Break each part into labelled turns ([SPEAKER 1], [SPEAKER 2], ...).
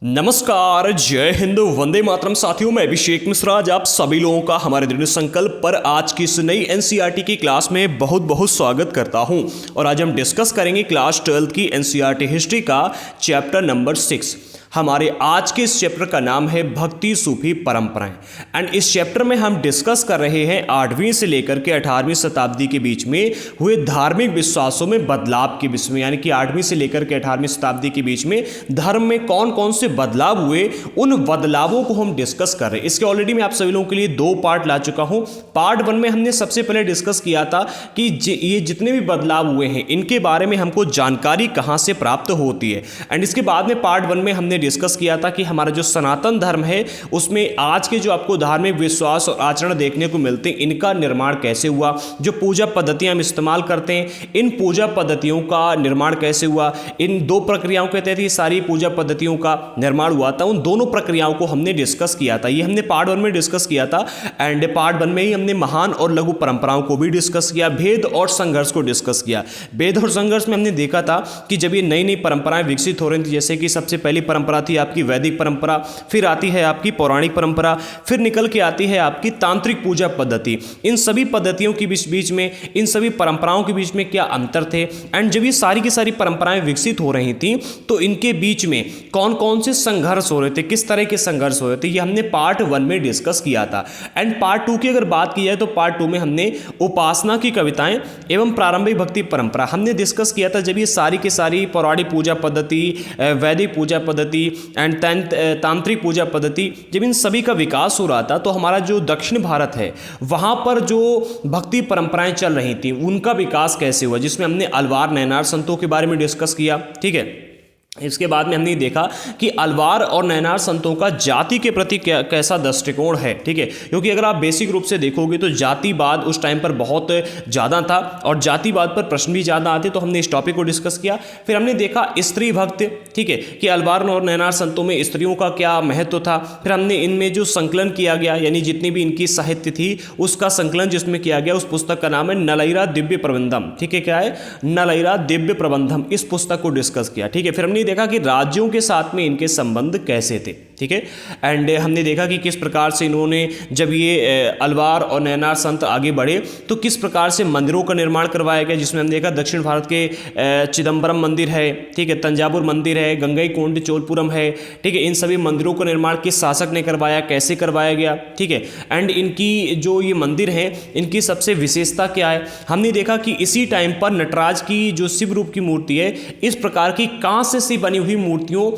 [SPEAKER 1] नमस्कार, जय हिंद, वंदे मातरम। साथियों, मैं अभिषेक मिश्रा आज आप सभी लोगों का हमारे दृढ़ संकल्प पर आज की इस नई एनसीईआरटी की क्लास में बहुत बहुत स्वागत करता हूं। और आज हम डिस्कस करेंगे क्लास 12 की एनसीईआरटी हिस्ट्री का चैप्टर नंबर 6। हमारे आज के इस चैप्टर का नाम है भक्ति सूफी परंपराएं। एंड इस चैप्टर में हम डिस्कस कर रहे हैं 8वीं से लेकर के 18वीं शताब्दी के बीच में हुए धार्मिक विश्वासों में बदलाव के विषय में, यानी कि 8वीं से लेकर के 18वीं शताब्दी के बीच में धर्म में कौन कौन से बदलाव हुए, उन बदलावों को हम डिस्कस कर रहे हैं। इसके ऑलरेडी मैं आप सभी लोगों के लिए 2 पार्ट ला चुका हूं। पार्ट 1 में हमने सबसे पहले डिस्कस किया था कि ये जितने भी बदलाव हुए हैं इनके बारे में हमको जानकारी कहां से प्राप्त होती है। एंड इसके बाद में पार्ट 1 में हमने डिस्कस किया था कि हमारा जो सनातन धर्म है उसमें आज के जो आपको धार्मिक विश्वास और आचरण देखने को मिलते हैं, इनका निर्माण कैसे हुआ। जो पूजा पद्धतियां हम इस्तेमाल करते हैं, इन पूजा पद्धतियों का निर्माण कैसे हुआ। इन 2 प्रक्रियाओं के तहत ये सारी पूजा पद्धतियों का निर्माण हुआ था। उन दोनों प्रक्रियाओं को हमने डिस्कस किया था। ये हमने पार्ट 1 में डिस्कस किया था। एंड पार्ट 1 में ही हमने महान और लघु परंपराओं को भी डिस्कस किया, भेद और संघर्ष को डिस्कस किया। भेद और संघर्ष में हमने देखा था कि जब ये नई नई परंपराएं विकसित हो रही थी, जैसे कि सबसे पहली परंपरा थी आपकी वैदिक परंपरा, फिर आती है आपकी पौराणिक परंपरा, फिर निकल के आती है आपकी तांत्रिक पूजा पद्धति। इन सभी पद्धतियों के बीच में, इन सभी परंपराओं के बीच में क्या अंतर थे। एंड जब ये सारी की सारी परंपराएं विकसित हो रही थी तो इनके बीच में कौन कौन से संघर्ष हो रहे थे, किस तरह के संघर्ष हो रहे थे, ये हमने पार्ट 1 में डिस्कस किया था। एंड पार्ट 2 की अगर बात की जाए तो पार्ट 2 में हमने उपासना की कविताएं एवं प्रारंभिक भक्ति परंपरा हमने डिस्कस किया था। जब ये सारी की सारी पौराणिक पूजा पद्धति, वैदिक पूजा पद्धति एंड तांत्रिक पूजा पद्धति, जब इन सभी का विकास हो रहा था तो हमारा जो दक्षिण भारत है वहां पर जो भक्ति परंपराएं चल रही थी उनका विकास कैसे हुआ, जिसमें हमने अलवार नैनार संतों के बारे में डिस्कस किया। ठीक है, इसके बाद में हमने देखा कि अलवार और नैनार संतों का जाति के प्रति कैसा दृष्टिकोण है। ठीक है, क्योंकि अगर आप बेसिक रूप से देखोगे तो जातिवाद उस टाइम पर बहुत ज़्यादा था और जातिवाद पर प्रश्न भी ज़्यादा आते, तो हमने इस टॉपिक को डिस्कस किया। फिर हमने देखा स्त्री भक्त, ठीक है, कि अलवार और नैनार संतों में स्त्रियों का क्या महत्व था। फिर हमने इनमें जो संकलन किया गया, यानी जितनी भी इनकी साहित्य थी उसका संकलन जिसमें किया गया, उस पुस्तक का नाम है नलयिरा दिव्य प्रबंधम। ठीक है, क्या है? नलयिरा दिव्य प्रबंधम। इस पुस्तक को डिस्कस किया। ठीक है, फिर हमने देखा कि राज्यों के साथ में इनके संबंध कैसे थे। ठीक है, एंड हमने देखा कि किस प्रकार से इन्होंने, जब ये अलवार और नैनार संत आगे बढ़े तो किस प्रकार से मंदिरों का निर्माण करवाया गया, जिसमें हमने देखा दक्षिण भारत के चिदम्बरम मंदिर है, ठीक है, तंजावुर मंदिर है, गंगईकोंड चोलपुरम है। ठीक है, इन सभी मंदिरों का निर्माण किस शासक ने करवाया, कैसे करवाया गया। ठीक है, एंड इनकी जो ये मंदिर हैं इनकी सबसे विशेषता क्या है। हमने देखा कि इसी टाइम पर नटराज की जो शिव रूप की मूर्ति है, इस प्रकार की कांस्य से बनी हुई मूर्तियों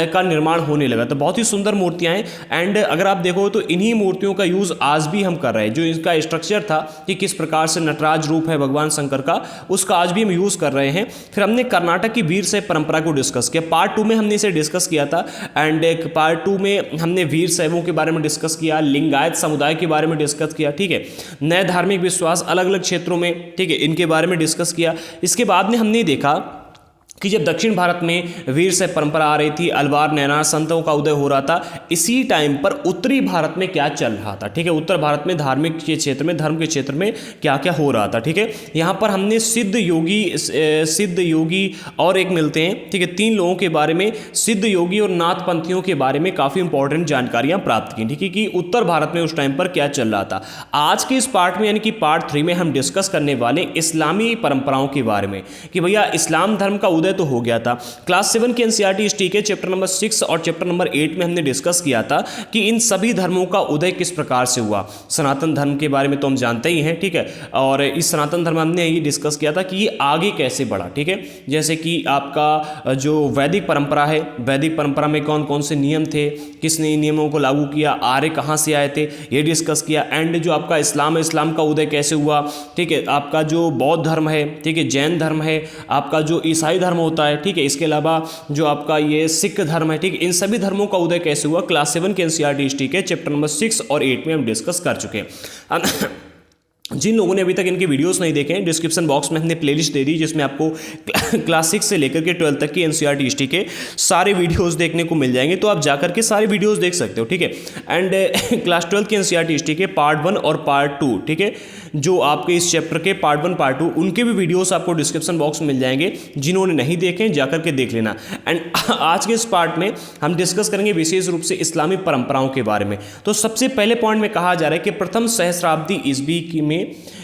[SPEAKER 1] का निर्माण होने लगा। तो बहुत ही सुंदर मूर्तियां हैं। एंड अगर आप देखो तो इन्हीं मूर्तियों का यूज आज भी हम कर रहे हैं। जो इसका स्ट्रक्चर था कि किस प्रकार से नटराज रूप है भगवान शंकर का, उसका आज भी हम यूज कर रहे हैं। फिर हमने कर्नाटक की वीर शैव परंपरा को डिस्कस किया। पार्ट 2 में हमने इसे डिस्कस किया था। एंड पार्ट 2 में हमने वीर शैवों के बारे में डिस्कस किया, लिंगायत समुदाय के बारे में डिस्कस किया। ठीक है, नए धार्मिक विश्वास अलग अलग क्षेत्रों में, ठीक है, इनके बारे में डिस्कस किया। इसके बाद में हमने देखा कि जब दक्षिण भारत में वीर शैव परंपरा आ रही थी, अलवार नैनार संतों का उदय हो रहा था, इसी टाइम पर उत्तरी भारत में क्या चल रहा था। ठीक है, उत्तर भारत में धार्मिक के क्षेत्र में, धर्म के क्षेत्र में क्या क्या हो रहा था। ठीक है, यहाँ पर हमने सिद्ध योगी और एक मिलते हैं। ठीक है, 3 लोगों के बारे में, सिद्ध योगी और नाथपंथियों के बारे में काफ़ी इंपॉर्टेंट जानकारियाँ प्राप्त की। ठीक है, कि उत्तर भारत में उस टाइम पर क्या चल रहा था। आज के इस पार्ट में, यानी कि पार्ट 3 में, हम डिस्कस करने वाले इस्लामी परंपराओं के बारे में कि भैया इस्लाम धर्म का तो हो गया था। क्लास 7 की एनसीईआरटी हिस्ट्री के चैप्टर नंबर 6 और चैप्टर नंबर 8 में हमने डिस्कस किया था कि इन सभी धर्मों का उदय किस प्रकार से हुआ। सनातन धर्म के बारे में तो हम जानते ही हैं, ठीक है, और इस सनातन धर्म हमने ये डिस्कस किया था कि ये आगे कैसे बढ़ा। ठीक है, जैसे कि आपका जो वैदिक परंपरा है, वैदिक परंपरा में कौन कौन से नियम थे, किसने इन नियमों को लागू किया, आर्य कहाँ से आए थे, ये डिस्कस किया। एंड जो आपका इस्लाम है, इस्लाम का उदय कैसे हुआ। ठीक है, आपका जो बौद्ध धर्म है, ठीक है, जैन धर्म है, आपका जो ईसाई धर्म होता है, ठीक है, इसके अलावा जो आपका ये सिख धर्म है, ठीक है, इन सभी धर्मों का उदय कैसे हुआ, क्लास 7 के एनसीईआरटी हिस्ट्री के चैप्टर नंबर 6 और 8 में हम डिस्कस कर चुके हैं। जिन लोगों ने अभी तक इनके वीडियोस नहीं देखे हैं, डिस्क्रिप्शन बॉक्स में हमने प्लेलिस्ट दे दी जिसमें आपको क्लास 6 से लेकर के 12 तक की एनसीईआरटी हिस्ट्री के सारे वीडियोस देखने को मिल जाएंगे। तो आप जाकर के सारे वीडियोस देख सकते हो, ठीक है। एंड क्लास 12 की एनसीईआरटी हिस्ट्री के पार्ट 1 और पार्ट 2, ठीक है, जो आपके इस चैप्टर के पार्ट 1 पार्ट 2 उनके भी वीडियोस आपको डिस्क्रिप्शन बॉक्स में मिल जाएंगे। जिन्होंने नहीं देखे जाकर के देख लेना। एंड आज के इस पार्ट में हम डिस्कस करेंगे विशेष रूप से इस्लामी परंपराओं के बारे में। तो सबसे पहले पॉइंट में कहा जा रहा है कि प्रथम सहस्राब्दी ईस्वी में,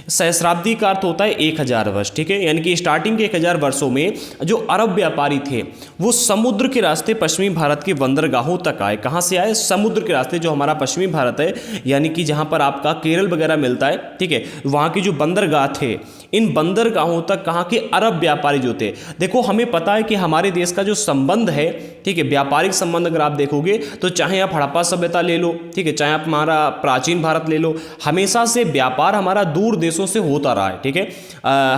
[SPEAKER 1] सहस्राब्दी का अर्थ होता है 1000 वर्ष, ठीक है, यानी कि स्टार्टिंग के 1000 वर्षों में जो अरब व्यापारी थे वो समुद्र के रास्ते पश्चिमी भारत के बंदरगाहों तक आए। कहाँ से आए? समुद्र के रास्ते। जो हमारा पश्चिमी भारत है, यानी कि जहाँ पर आपका केरल वगैरह मिलता है, ठीक है, वहाँ के जो बंदरगाह थे, इन बंदरगाहों तक कहाँ के अरब व्यापारी जो थे। देखो हमें पता है कि हमारे देश का जो संबंध है, ठीक है, व्यापारिक संबंध अगर आप देखोगे तो चाहे आप हड़प्पा सभ्यता ले लो, ठीक है, चाहे आप हमारा प्राचीन भारत ले लो, हमेशा से व्यापार हमारा दूर देशों से होता रहा है, ठीक है।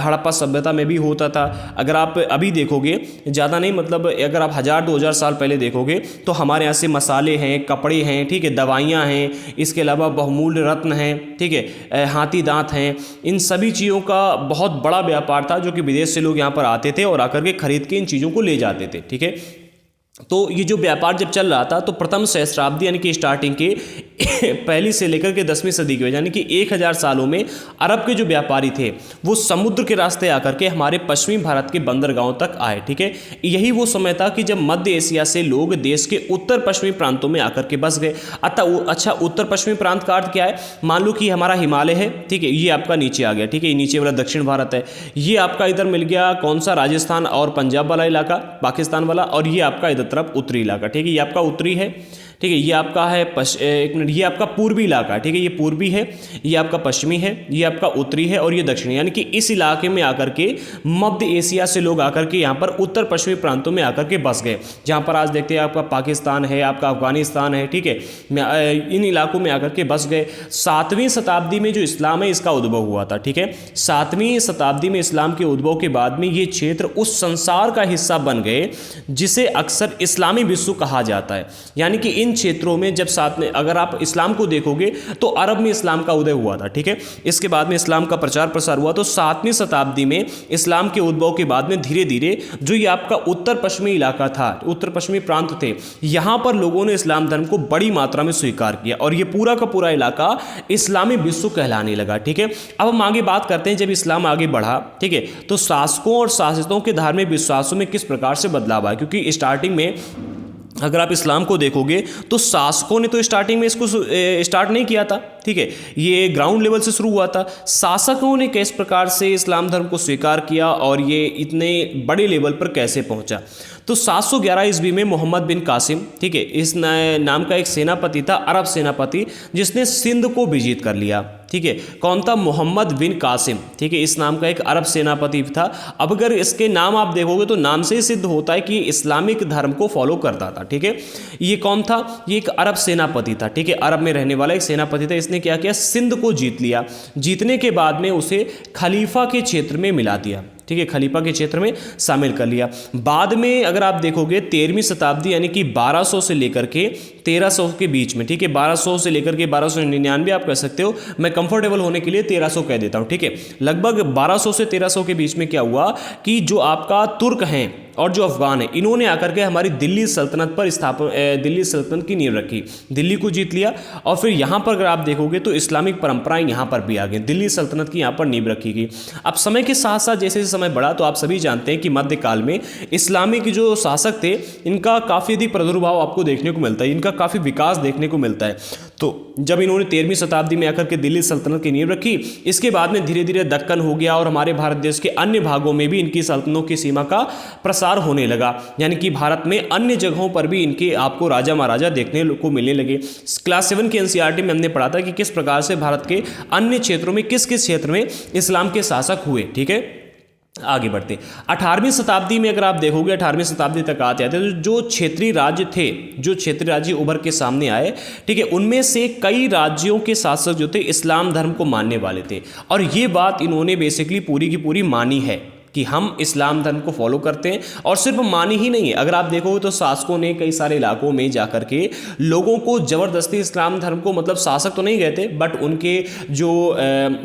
[SPEAKER 1] हड़प्पा सभ्यता में भी होता था। अगर आप अभी देखोगे, ज़्यादा नहीं, मतलब अगर आप 1000-2000 साल पहले देखोगे तो हमारे यहाँ से मसाले हैं, कपड़े हैं, ठीक है, दवाइयाँ हैं, इसके अलावा बहुमूल्य रत्न हैं, ठीक है, हाथी दांत हैं, इन सभी चीज़ों का बहुत बड़ा व्यापार था जो कि विदेश से लोग यहाँ पर आते थे और आकर के खरीद के इन चीज़ों को ले जाते थे, ठीक है। तो ये जो व्यापार जब चल रहा था तो प्रथम सहस्राब्दी यानी कि स्टार्टिंग के पहली से लेकर के 10वीं सदी के यानी कि 1000 सालों में अरब के जो व्यापारी थे वो समुद्र के रास्ते आकर के हमारे पश्चिमी भारत के बंदरगाहों तक आए, ठीक है। यही वो समय था कि जब मध्य एशिया से लोग देश के उत्तर पश्चिमी प्रांतों में आकर के बस गए। अच्छा, उत्तर पश्चिमी प्रांत का अर्थ क्या है? मान लो कि हमारा हिमालय है, ठीक है, ये आपका नीचे आ गया, ठीक है, ये नीचे वाला दक्षिण भारत है। ये आपका इधर मिल गया कौन सा? राजस्थान और पंजाब वाला इलाका, पाकिस्तान वाला, और ये आपका इधर तरफ उत्तरी इलाका, ठीक है, ये आपका उत्तरी है, ठीक है, ये आपका है एक मिनट, ये आपका पूर्वी इलाका, ठीक है, ये पूर्वी है, ये आपका पश्चिमी है, ये आपका उत्तरी है और ये दक्षिणी, यानी कि इस इलाके में आकर के मध्य एशिया से लोग आकर के यहाँ पर उत्तर पश्चिमी प्रांतों में आकर के बस गए। जहाँ पर आज देखते हैं आपका पाकिस्तान है, आपका अफगानिस्तान है, ठीक है, इन इलाकों में आकर के बस गए। 7वीं शताब्दी में जो इस्लाम है इसका उद्भव हुआ था, ठीक है। 7वीं शताब्दी में इस्लाम के उद्भव के बाद में ये क्षेत्र उस संसार का हिस्सा बन गए जिसे अक्सर इस्लामी विश्व कहा जाता है। यानी कि इन क्षेत्रों में जब साथ में अगर आप इस्लाम को देखोगे तो अरब में इस्लाम का उदय हुआ था, ठीक है। इसके बाद में इस्लाम का प्रचार प्रसार हुआ। तो 7वीं शताब्दी में इस्लाम के उद्भव के बाद में धीरे धीरे जो ये आपका उत्तर पश्चिमी इलाका था, उत्तर पश्चिमी प्रांत थे, यहां पर लोगों ने इस्लाम धर्म को बड़ी मात्रा में स्वीकार किया और ये पूरा का पूरा इलाका इस्लामी विश्व कहलाने लगा, ठीक है। अब हम आगे बात करते हैं, जब इस्लाम आगे बढ़ा, ठीक है, तो शासकों और शासितों के धार्मिक विश्वासों में किस प्रकार से बदलाव आया। क्योंकि स्टार्टिंग में अगर आप इस्लाम को देखोगे तो शासकों ने तो स्टार्टिंग में इसको स्टार्ट नहीं किया था, ठीक है, ये ग्राउंड लेवल से शुरू हुआ था। शासकों ने किस प्रकार से इस्लाम धर्म को स्वीकार किया और ये इतने बड़े लेवल पर कैसे पहुंचा। तो 711 ईस्वी में मोहम्मद बिन कासिम, ठीक है, इस नाम का एक सेनापति था, अरब सेनापति, जिसने सिंध को विजित कर लिया, ठीक है। कौन था? मोहम्मद बिन कासिम, ठीक है, इस नाम का एक अरब सेनापति था। अब अगर इसके नाम आप देखोगे तो नाम से ही सिद्ध होता है कि इस्लामिक धर्म को फॉलो करता था, ठीक है। ये कौन था? ये एक अरब सेनापति था, ठीक है, अरब में रहने वाला एक सेनापति था। इसने क्या किया? सिंध को जीत लिया। जीतने के बाद में उसे खलीफा के क्षेत्र में मिला दिया, ठीक है, खलीफा के क्षेत्र में शामिल कर लिया। बाद में अगर आप देखोगे 13वीं शताब्दी यानी कि 1200 से लेकर के 1300 के बीच में, ठीक है, 1200 से लेकर के 1299 आप कह सकते हो, मैं कंफर्टेबल होने के लिए 1300 कह देता हूं, ठीक है। लगभग 1200 से 1300 के बीच में क्या हुआ कि जो आपका तुर्क हैं और जो अफगान है, इन्होंने आकर के हमारी दिल्ली सल्तनत पर दिल्ली सल्तनत की नींव रखी, दिल्ली को जीत लिया। और फिर यहाँ पर अगर आप देखोगे तो इस्लामिक परंपराएं यहाँ पर भी आ गई, दिल्ली सल्तनत की यहाँ पर नींव रखी गई। अब समय के साथ साथ जैसे समय बढ़ा तो आप सभी जानते हैं कि मध्यकाल में इस्लामिक जो शासक थे इनका काफ़ी अधिक प्रादुर्भाव आपको देखने को मिलता है, इनका काफ़ी विकास देखने को मिलता है। तो जब इन्होंने 13वीं शताब्दी में आकर के दिल्ली सल्तनत की नींव रखी, इसके बाद में धीरे धीरे दक्कन हो गया और हमारे भारत देश के अन्य भागों में भी इनकी सल्तनतों की सीमा का प्रसार होने लगा। यानी कि भारत में अन्य जगहों पर भी इनके आपको राजा महाराजा देखने को मिलने लगे। क्लास 7 की एनसीईआरटी में हमने पढ़ा था कि किस प्रकार से भारत के अन्य क्षेत्रों में किस किस क्षेत्र में इस्लाम के शासक हुए, ठीक है। आगे बढ़ते 18वीं शताब्दी में अगर आप देखोगे 18वीं शताब्दी तक आते आते तो जो क्षेत्रीय राज्य थे, जो क्षेत्रीय राज्य उभर के सामने आए, ठीक है, उनमें से कई राज्यों के शासक जो थे इस्लाम धर्म को मानने वाले थे और ये बात इन्होंने बेसिकली पूरी की पूरी मानी है, कि हम इस्लाम धर्म को फॉलो करते हैं। और सिर्फ मानी ही नहीं है, अगर आप देखोगे तो शासकों ने कई सारे इलाकों में जाकर के लोगों को ज़बरदस्ती इस्लाम धर्म को, मतलब शासक तो नहीं गए थे बट उनके जो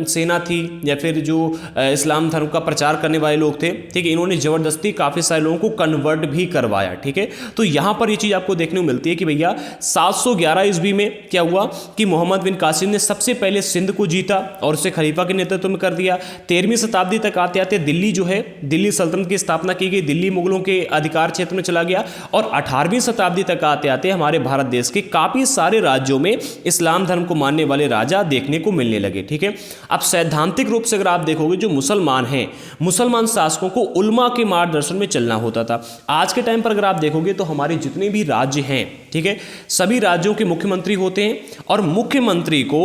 [SPEAKER 1] सेना थी या फिर जो इस्लाम धर्म का प्रचार करने वाले लोग थे, ठीक है, इन्होंने ज़बरदस्ती काफ़ी सारे लोगों को कन्वर्ट भी करवाया। ठीक है, तो यहाँ पर ये चीज़ आपको देखने को मिलती है कि भैया 711 ईस्वी में क्या हुआ कि मोहम्मद बिन कासिम ने सबसे पहले सिंध को जीता और उसे खलीफा के नेतृत्व में कर दिया। 13वीं शताब्दी तक आते आते दिल्ली जो है, दिल्ली सल्तनत की स्थापना की गई, दिल्ली मुगलों के अधिकार क्षेत्र में चला गया। और 18वीं शताब्दी तक आते आते हमारे भारत देश के काफ़ी सारे राज्यों में इस्लाम धर्म को मानने वाले राजा देखने को मिलने लगे। ठीक है, अब सैद्धांतिक रूप से अगर आप देखोगे, जो मुसलमान हैं, मुसलमान शासकों को उल्मा के मार्गदर्शन में चलना होता था। आज के टाइम पर अगर आप देखोगे तो हमारे जितने भी राज्य हैं, ठीक है, सभी राज्यों के मुख्यमंत्री होते हैं और मुख्यमंत्री को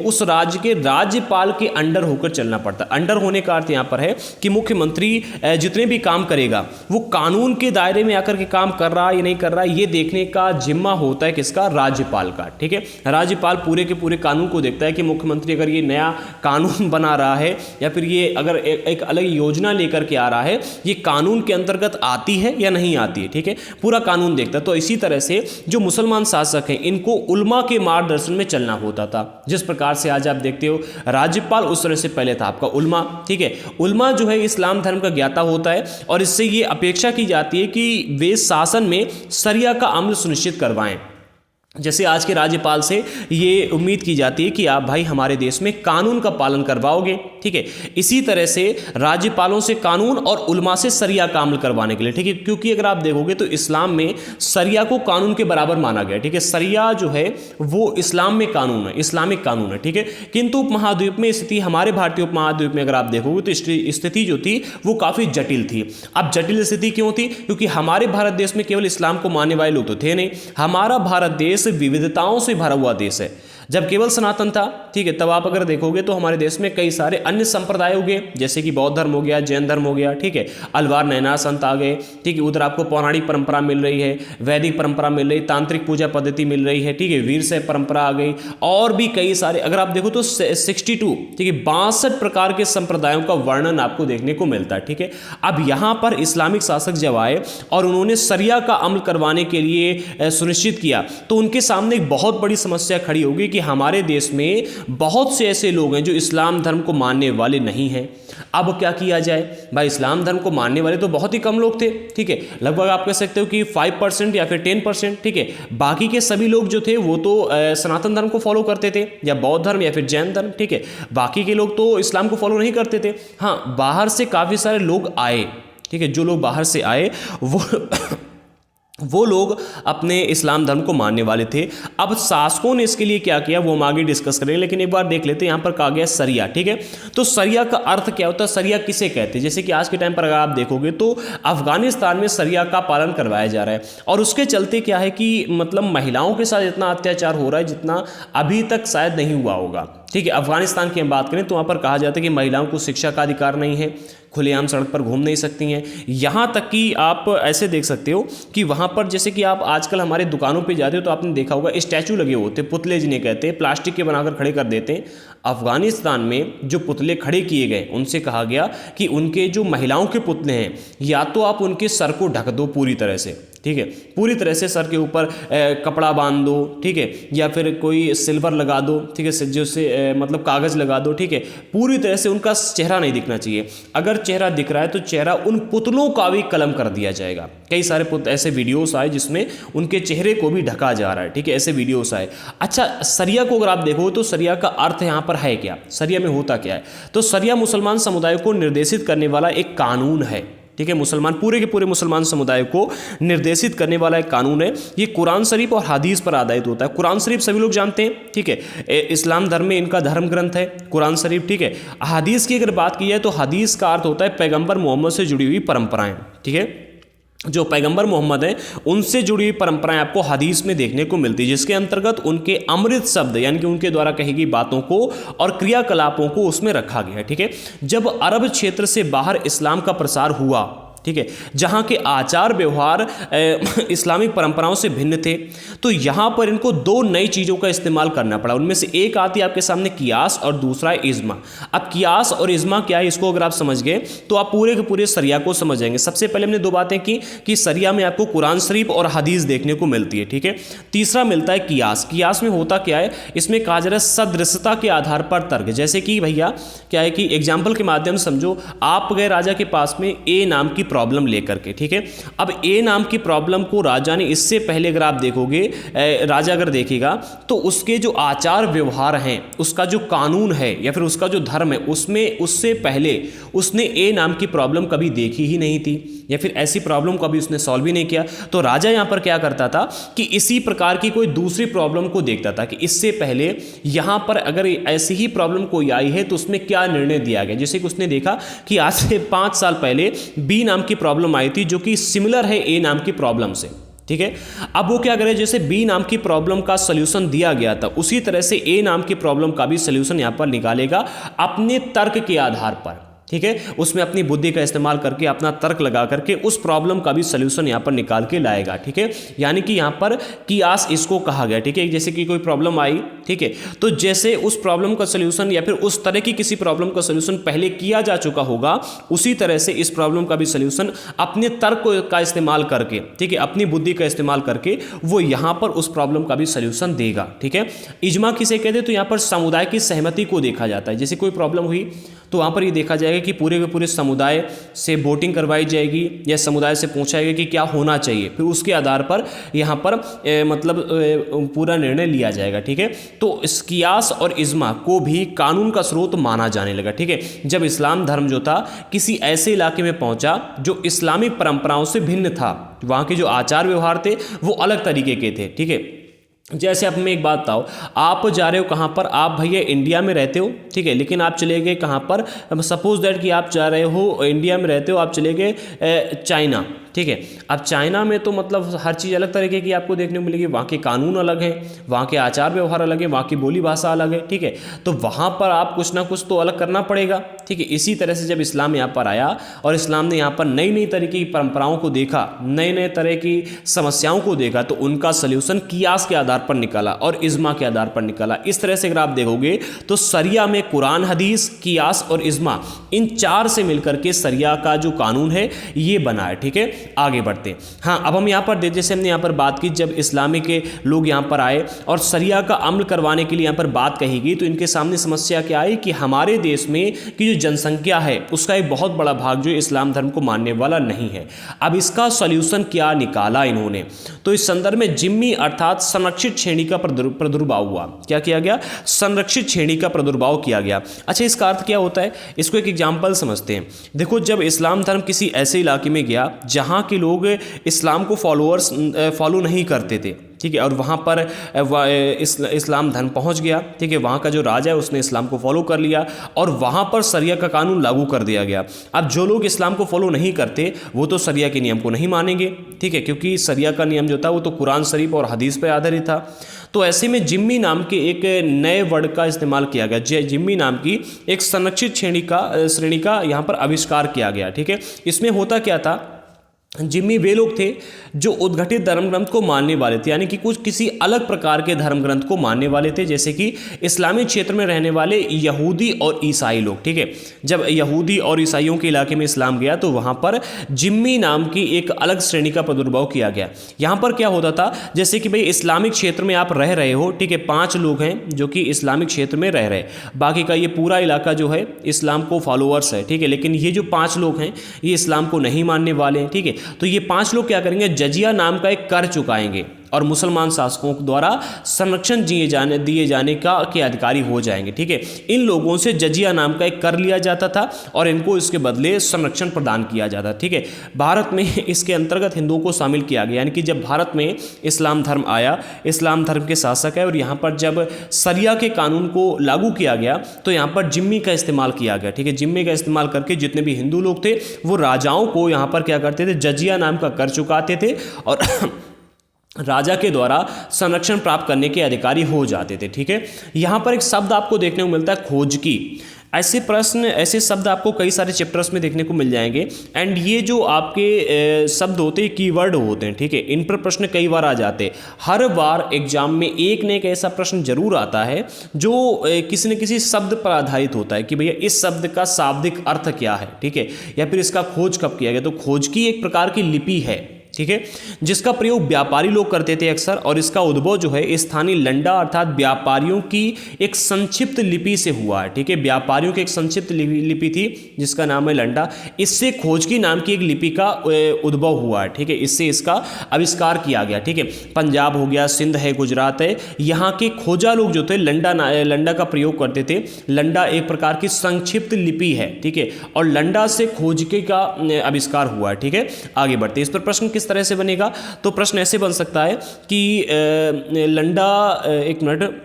[SPEAKER 1] उस राज्य के राज्यपाल के अंडर होकर चलना पड़ता है। अंडर होने का अर्थ यहाँ पर है कि मुख्यमंत्री जितने भी काम करेगा वो कानून के दायरे में आकर के काम कर रहा है या नहीं कर रहा है, ये देखने का जिम्मा होता है किसका? राज्यपाल का। ठीक है, राज्यपाल पूरे के पूरे कानून को देखता है कि मुख्यमंत्री अगर ये नया कानून बना रहा है या फिर ये अगर एक अलग योजना लेकर के आ रहा है, ये कानून के अंतर्गत आती है या नहीं आती है। ठीक है, पूरा कानून देखता है। तो इसी तरह से जो मुसलमान शासक हैं, इनको उल्मा के मार्गदर्शन में चलना होता था। जिस प्रकार से आज आप देखते हो राज्यपाल, उस तरह से पहले था आपका उल्मा। ठीक है, उल्मा जो है इस्लाम धर्म का ज्ञाता होता है और इससे ये अपेक्षा की जाती है कि वे शासन में शरिया का अमल सुनिश्चित करवाएं। जैसे आज के राज्यपाल से ये उम्मीद की जाती है कि आप भाई हमारे देश में कानून का पालन करवाओगे। ठीक है, इसी तरह से राज्यपालों से कानून और उल्मा से शरिया का अमल करवाने के लिए। ठीक है, क्योंकि अगर आप देखोगे तो इस्लाम में शरिया को कानून के बराबर माना गया। ठीक है, शरिया जो है वो इस्लाम में कानून है, इस्लामिक कानून है। ठीक है, किंतु उपमहाद्वीप में स्थिति, हमारे भारतीय उपमहाद्वीप में अगर आप देखोगे तो स्थिति जो थी वो काफ़ी जटिल थी। अब जटिल स्थिति क्यों थी? क्योंकि हमारे भारत देश में केवल इस्लाम को मानने वाले लोग तो थे नहीं, हमारा भारत देश विविधताओं से भरा हुआ देश है। जब केवल सनातन था, ठीक है, तब आप अगर देखोगे तो हमारे देश में कई सारे अन्य संप्रदाय हो गए, जैसे कि बौद्ध धर्म हो गया, जैन धर्म हो गया। ठीक है, अलवार नयनार संत आ गए। ठीक है, उधर आपको पौराणिक परंपरा मिल रही है, वैदिक परंपरा मिल रही, तांत्रिक पूजा पद्धति मिल रही है। ठीक है, वीर शैव परंपरा आ गई और भी कई सारे, अगर आप देखो तो 62, ठीक है, 62 प्रकार के संप्रदायों का वर्णन आपको देखने को मिलता है। ठीक है, अब यहाँ पर इस्लामिक शासक जब आए और उन्होंने शरिया का अमल करवाने के लिए सुनिश्चित किया, तो उनके सामने एक बहुत बड़ी समस्या खड़ी होगी कि हमारे देश में बहुत से ऐसे लोग हैं जो इस्लाम धर्म को मानने वाले नहीं हैं। अब क्या किया जाए भाई? इस्लाम धर्म को मानने वाले तो बहुत ही कम लोग थे। ठीक है, लगभग आप कह सकते हो कि 5% या फिर 10%। ठीक है, बाकी के सभी लोग जो थे वो तो सनातन धर्म को फॉलो करते थे या बौद्ध धर्म या फिर जैन धर्म। ठीक है, बाकी के लोग तो इस्लाम को फॉलो नहीं करते थे। हाँ, बाहर से काफ़ी सारे लोग आए। ठीक है, जो लोग बाहर से आए वो लोग अपने इस्लाम धर्म को मानने वाले थे। अब शासकों ने इसके लिए क्या किया वो हम आगे डिस्कस करेंगे, लेकिन एक बार देख लेते हैं। यहाँ पर कहा गया शरिया। ठीक है, तो शरिया का अर्थ क्या होता है? शरिया किसे कहते हैं? जैसे कि आज के टाइम पर अगर आप देखोगे तो अफगानिस्तान में शरिया का पालन करवाया जा रहा है और उसके चलते क्या है कि मतलब महिलाओं के साथ इतना अत्याचार हो रहा है जितना अभी तक शायद नहीं हुआ होगा। ठीक है, अफगानिस्तान की हम बात करें तो वहाँ पर कहा जाता है कि महिलाओं को शिक्षा का अधिकार नहीं है, खुलेआम सड़क पर घूम नहीं सकती हैं। यहाँ तक कि आप ऐसे देख सकते हो कि वहाँ पर जैसे कि आप आजकल हमारे दुकानों पे जाते हो तो आपने देखा होगा स्टैचू लगे होते, पुतले जिन्हें कहते हैं, प्लास्टिक के बनाकर खड़े कर देते हैं। अफगानिस्तान में जो पुतले खड़े किए गए उनसे कहा गया कि उनके जो महिलाओं के पुतले हैं या तो आप उनके सर को ढक दो पूरी तरह से। ठीक है, पूरी तरह से सर के ऊपर कपड़ा बांध दो। ठीक है, या फिर कोई सिल्वर लगा दो। ठीक है, जिससे मतलब कागज़ लगा दो। ठीक है, पूरी तरह से उनका चेहरा नहीं दिखना चाहिए। अगर चेहरा दिख रहा है तो चेहरा उन पुतलों का भी कलम कर दिया जाएगा। कई सारे ऐसे वीडियोस आए जिसमें उनके चेहरे को भी ढका जा रहा है। ठीक है, ऐसे वीडियोस आए। अच्छा, शरिया को अगर आप देखो तो शरिया का अर्थ यहाँ पर है क्या? शरिया में होता क्या है? तो शरिया मुसलमान समुदाय को निर्देशित करने वाला एक कानून है। ठीक है, मुसलमान पूरे के पूरे मुसलमान समुदाय को निर्देशित करने वाला एक कानून है। ये कुरान शरीफ और हदीस पर आधारित होता है। कुरान शरीफ सभी लोग जानते हैं। ठीक है, इस्लाम धर्म में इनका धर्म ग्रंथ है कुरान शरीफ। ठीक है, हदीस की अगर बात की जाए तो हदीस का अर्थ होता है पैगंबर मोहम्मद से जुड़ी हुई परंपराएं। ठीक है, जो पैगंबर मोहम्मद हैं उनसे जुड़ी हुई परंपराएं आपको हदीस में देखने को मिलती है, जिसके अंतर्गत उनके अमृत शब्द यानी कि उनके द्वारा कही गई बातों को और क्रियाकलापों को उसमें रखा गया है। ठीक है, जब अरब क्षेत्र से बाहर इस्लाम का प्रसार हुआ, ठीक है, जहाँ के आचार व्यवहार इस्लामिक परंपराओं से भिन्न थे। तो यहाँ पर इनको दो नई चीज़ों का इस्तेमाल करना पड़ा। उनमें से एक आती है आपके सामने कियास और दूसरा है इज्मा। अब कियास और इज्मा क्या है, इसको अगर आप समझ गए तो आप पूरे के पूरे सरिया को समझ जाएंगे। सबसे पहले हमने दो बातें की कि सरिया में आपको कुरान शरीफ और हदीस देखने को मिलती है, ठीक है। तीसरा मिलता है कियास। कियास में होता क्या है, इसमें कहा जा रहा है सदृशता के आधार पर तर्क। जैसे कि भैया क्या है कि एग्जाम्पल के माध्यम से समझो, आप गए राजा के पास में ए नाम की प्रॉब्लम लेकर के, ठीक है। अब ए नाम की प्रॉब्लम को राजा ने, इससे पहले अगर आप देखोगे, राजा अगर देखेगा तो उसके जो आचार व्यवहार हैं, उसका जो कानून है या फिर उसका जो धर्म है, उसमें उससे पहले उसने ए नाम की प्रॉब्लम कभी देखी ही नहीं थी या फिर ऐसी प्रॉब्लम कभी उसने सॉल्व ही नहीं किया। तो राजा यहाँ पर क्या करता था कि इसी प्रकार की कोई दूसरी प्रॉब्लम को देखता था कि इससे पहले यहाँ पर अगर ऐसी ही प्रॉब्लम कोई आई है तो उसमें क्या निर्णय दिया गया। जैसे कि उसने देखा कि आज से 5 साल पहले बी नाम की प्रॉब्लम आई थी जो कि सिमिलर है ए नाम की प्रॉब्लम से, ठीक है। अब वो क्या करे, जैसे बी नाम की प्रॉब्लम का सॉल्यूशन दिया गया था उसी तरह से ए नाम की प्रॉब्लम का भी सॉल्यूशन यहाँ पर निकालेगा अपने तर्क के आधार पर, ठीक है। उसमें अपनी बुद्धि का इस्तेमाल करके, अपना तर्क लगा करके उस प्रॉब्लम का भी सॉल्यूशन यहाँ पर निकाल के लाएगा, ठीक है। यानी कि यहाँ पर कियास इसको कहा गया, ठीक है। जैसे कि कोई प्रॉब्लम आई, ठीक है, तो जैसे उस प्रॉब्लम का सॉल्यूशन या फिर उस तरह की किसी प्रॉब्लम का सॉल्यूशन पहले किया जा चुका होगा, उसी तरह से इस प्रॉब्लम का भी सॉल्यूशन अपने तर्क का इस्तेमाल करके, ठीक है, अपनी बुद्धि का इस्तेमाल करके वो यहाँ पर उस प्रॉब्लम का भी सॉल्यूशन देगा, ठीक है। इज्मा किसे कहते हैं, तो यहाँ पर समुदाय की सहमति को देखा जाता है। जैसे कोई प्रॉब्लम हुई तो वहाँ पर ये देखा जाएगा कि पूरे के पूरे समुदाय से वोटिंग करवाई जाएगी या समुदाय से पूछा जाएगा कि क्या होना चाहिए, फिर उसके आधार पर यहाँ पर पूरा निर्णय लिया जाएगा, ठीक है। तो इस कियास और इज्मा को भी कानून का स्रोत माना जाने लगा, ठीक है। जब इस्लाम धर्म जो था किसी ऐसे इलाके में पहुँचा जो इस्लामिक परंपराओं से भिन्न था, वहाँ के जो आचार व्यवहार थे वो अलग तरीके के थे, ठीक है। जैसे अब मैं एक बात बताओ, आप जा रहे हो कहाँ पर, आप भैया इंडिया में रहते हो, ठीक है, लेकिन आप चले गए कहाँ पर, सपोज दैट कि आप जा रहे हो इंडिया में रहते हो, आप चले गए चाइना, ठीक है। अब चाइना में तो मतलब हर चीज़ अलग तरीके की आपको देखने को मिलेगी, वहाँ के कानून अलग हैं, वहाँ के आचार व्यवहार अलग है, वहाँ की बोली भाषा अलग है, ठीक है। तो वहाँ पर आप कुछ ना कुछ तो अलग करना पड़ेगा, ठीक है। इसी तरह से जब इस्लाम यहाँ पर आया और इस्लाम ने यहाँ पर नई नई तरीके की परंपराओं को देखा, नए नए तरह की समस्याओं को देखा, तो उनका सल्यूशन कियास के आधार पर निकाला और इज्मा के आधार पर निकाला। इस तरह से अगर आप देखोगे तो सरिया में कुरान, हदीस, कियास और इज्मा, इन चार से मिलकर के सरिया का जो कानून है ये बना है, ठीक है। आगे बढ़ते हैं। हाँ, अब हम यहाँ पर जैसे हमने यहाँ पर बात की, जब इस्लामी के लोग यहाँ पर आए और सरिया का अमल करवाने के लिए यहाँ पर बात कही गई, तो इनके सामने समस्या क्या आई कि हमारे देश में की जो जनसंख्या है उसका एक बहुत बड़ा भाग जो इस्लाम धर्म को मानने वाला नहीं है। अब इसका सॉल्यूशन क्या निकाला इन्होंने, तो इस संदर्भ में जिम्मी अर्थात संरक्षित श्रेणी का प्रादुर्भाव हुआ। क्या किया गया, संरक्षित श्रेणी का प्रादुर्भाव किया गया। अच्छा, इसका अर्थ क्या होता है, इसको एक एग्जाम्पल समझते हैं। देखो, जब इस्लाम धर्म किसी ऐसे इलाके में गया जहाँ के लोग इस्लाम को फॉलो नहीं करते थे, ठीक है, और वहाँ पर इस्लाम धर्म पहुँच गया, ठीक है, वहाँ का जो राजा है उसने इस्लाम को फॉलो कर लिया और वहाँ पर सरिया का कानून लागू कर दिया गया। अब जो लोग इस्लाम को फॉलो नहीं करते वो तो सरिया के नियम को नहीं मानेंगे, ठीक है, क्योंकि सरिया का नियम जो था वो तो कुरान शरीफ और हदीस पर आधारित था। तो ऐसे में जिम्मी नाम के एक नए वर्ड का इस्तेमाल किया गया। जिम्मी नाम की एक संरक्षित श्रेणी का यहाँ पर आविष्कार किया गया, ठीक है। इसमें होता क्या था, जिम्मी वे लोग थे जो उद्घटित धर्म ग्रंथ को मानने वाले थे, यानी कि कुछ किसी अलग प्रकार के धर्म ग्रंथ को मानने वाले थे, जैसे कि इस्लामी क्षेत्र में रहने वाले यहूदी और ईसाई लोग, ठीक है। जब यहूदी और ईसाइयों के इलाके में इस्लाम गया तो वहाँ पर जिम्मी नाम की एक अलग श्रेणी का प्रादुर्भाव किया गया। यहाँ पर क्या होता था, जैसे कि भाई इस्लामिक क्षेत्र में आप रह रहे हो, ठीक है, 5 लोग हैं जो कि इस्लामिक क्षेत्र में रह रहे, बाकी का ये पूरा इलाका जो है इस्लाम को फॉलोअर्स है, ठीक है, लेकिन ये जो 5 लोग हैं ये इस्लाम को नहीं मानने वाले हैं, ठीक है। तो ये 5 लोग क्या करेंगे, जजिया नाम का एक कर चुकाएंगे और मुसलमान शासकों द्वारा संरक्षण दिए जाने के अधिकारी हो जाएंगे, ठीक है। इन लोगों से जजिया नाम का एक कर लिया जाता था और इनको इसके बदले संरक्षण प्रदान किया जाता, ठीक है। भारत में इसके अंतर्गत हिंदुओं को शामिल किया गया, यानी कि जब भारत में इस्लाम धर्म आया, इस्लाम धर्म के शासक है और यहाँ पर जब सरिया के कानून को लागू किया गया तो यहाँ पर जिम्मी का इस्तेमाल किया गया, ठीक है। जिम्मी का इस्तेमाल करके जितने भी हिंदू लोग थे वो राजाओं को यहाँ पर क्या करते थे, जजिया नाम का कर चुकाते थे और राजा के द्वारा संरक्षण प्राप्त करने के अधिकारी हो जाते थे, ठीक है। यहाँ पर एक शब्द आपको देखने को मिलता है खोजकी। ऐसे प्रश्न, ऐसे शब्द आपको कई सारे चैप्टर्स में देखने को मिल जाएंगे। एंड ये जो आपके शब्द होते हैं, कीवर्ड होते हैं, ठीक है, इन पर प्रश्न कई बार आ जाते हैं। हर बार एग्जाम में एक न एक ऐसा प्रश्न जरूर आता है जो किसी न किसी शब्द पर आधारित होता है कि भैया इस शब्द का शाब्दिक अर्थ क्या है, ठीक है, या फिर इसका खोज कब किया गया। तो खोज की एक प्रकार की लिपि है, ठीक है, जिसका प्रयोग व्यापारी लोग करते थे अक्सर, और इसका उद्भव जो है स्थानीय लंडा अर्थात व्यापारियों की एक संक्षिप्त लिपि से हुआ है, ठीक है। व्यापारियों की एक संक्षिप्त लिपि थी जिसका नाम है लंडा। इससे खोज की नाम की एक लिपि का उद्भव हुआ है, ठीक है, इससे इसका आविष्कार किया गया, ठीक है। पंजाब हो गया, सिंध है, गुजरात है, यहाँ के खोजा लोग जो थे लंडा का प्रयोग करते थे। लंडा एक प्रकार की संक्षिप्त लिपि है, ठीक है, और लंडा से खोजके का आविष्कार हुआ है, ठीक है। आगे बढ़ते इस पर प्रश्न किस तरह से बनेगा। तो प्रश्न ऐसे बन सकता है कि लंडा, एक मिनट,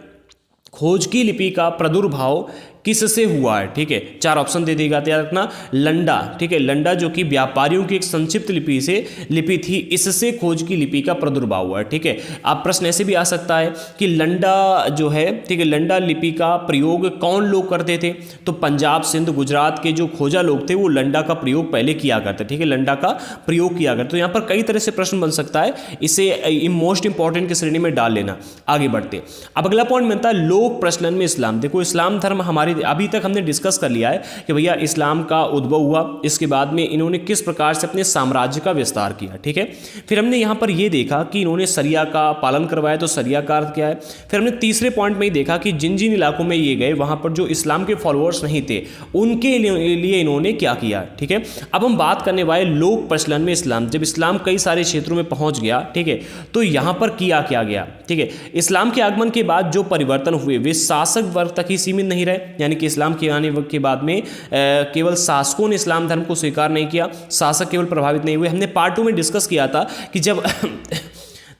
[SPEAKER 1] खोज की लिपि का प्रादुर्भाव किससे हुआ है, ठीक है। 4 ऑप्शन दे देगा, याद रखना। लंडा, ठीक है, लंडा जो कि व्यापारियों की एक संक्षिप्त लिपि थी, इससे खोज की लिपि का प्रादुर्भाव हुआ है, ठीक है। आप प्रश्न ऐसे भी आ सकता है कि लंडा जो है, ठीक है, लंडा लिपि का प्रयोग कौन लोग करते थे। तो पंजाब, सिंध, गुजरात के जो खोजा लोग थे वो लंडा का प्रयोग पहले किया करते, ठीक है, लंडा का प्रयोग किया करते। तो यहाँ पर कई तरह से प्रश्न बन सकता है, इसे मोस्ट इंपॉर्टेंट की श्रेणी में डाल लेना। आगे बढ़ते अब अगला पॉइंट बनता है लोक प्रचलन में इस्लाम। देखो, इस्लाम धर्म हमारी, अभी तक हमने डिस्कस कर लिया है कि भैया इस्लाम का उद्भव हुआ, इसके बाद में इन्होंने किस प्रकार से अपने साम्राज्य का विस्तार किया, ठीक है। फिर हमने यहाँ पर यह देखा कि इन्होंने शरिया का पालन करवाया, तो शरिया का अर्थ क्या है। फिर हमने तीसरे पॉइंट में ही देखा कि जिन जिन इलाकों में ये गए वहां पर जो इस्लाम के फॉलोअर्स नहीं थे उनके लिए इन्होंने क्या किया, ठीक है। अब हम बात करने वाले लोक प्रचलन में इस्लाम। जब इस्लाम कई सारे क्षेत्रों में पहुंच गया, ठीक है, तो यहाँ पर किया क्या गया, ठीक है। इस्लाम के आगमन के बाद जो परिवर्तन हुए वे शासक वर्ग तक ही सीमित नहीं रहे, यानी कि इस्लाम के आने के बाद में केवल शासकों ने इस्लाम धर्म को स्वीकार नहीं किया, शासक केवल प्रभावित नहीं हुए। हमने पार्ट 2 में डिस्कस किया था कि जब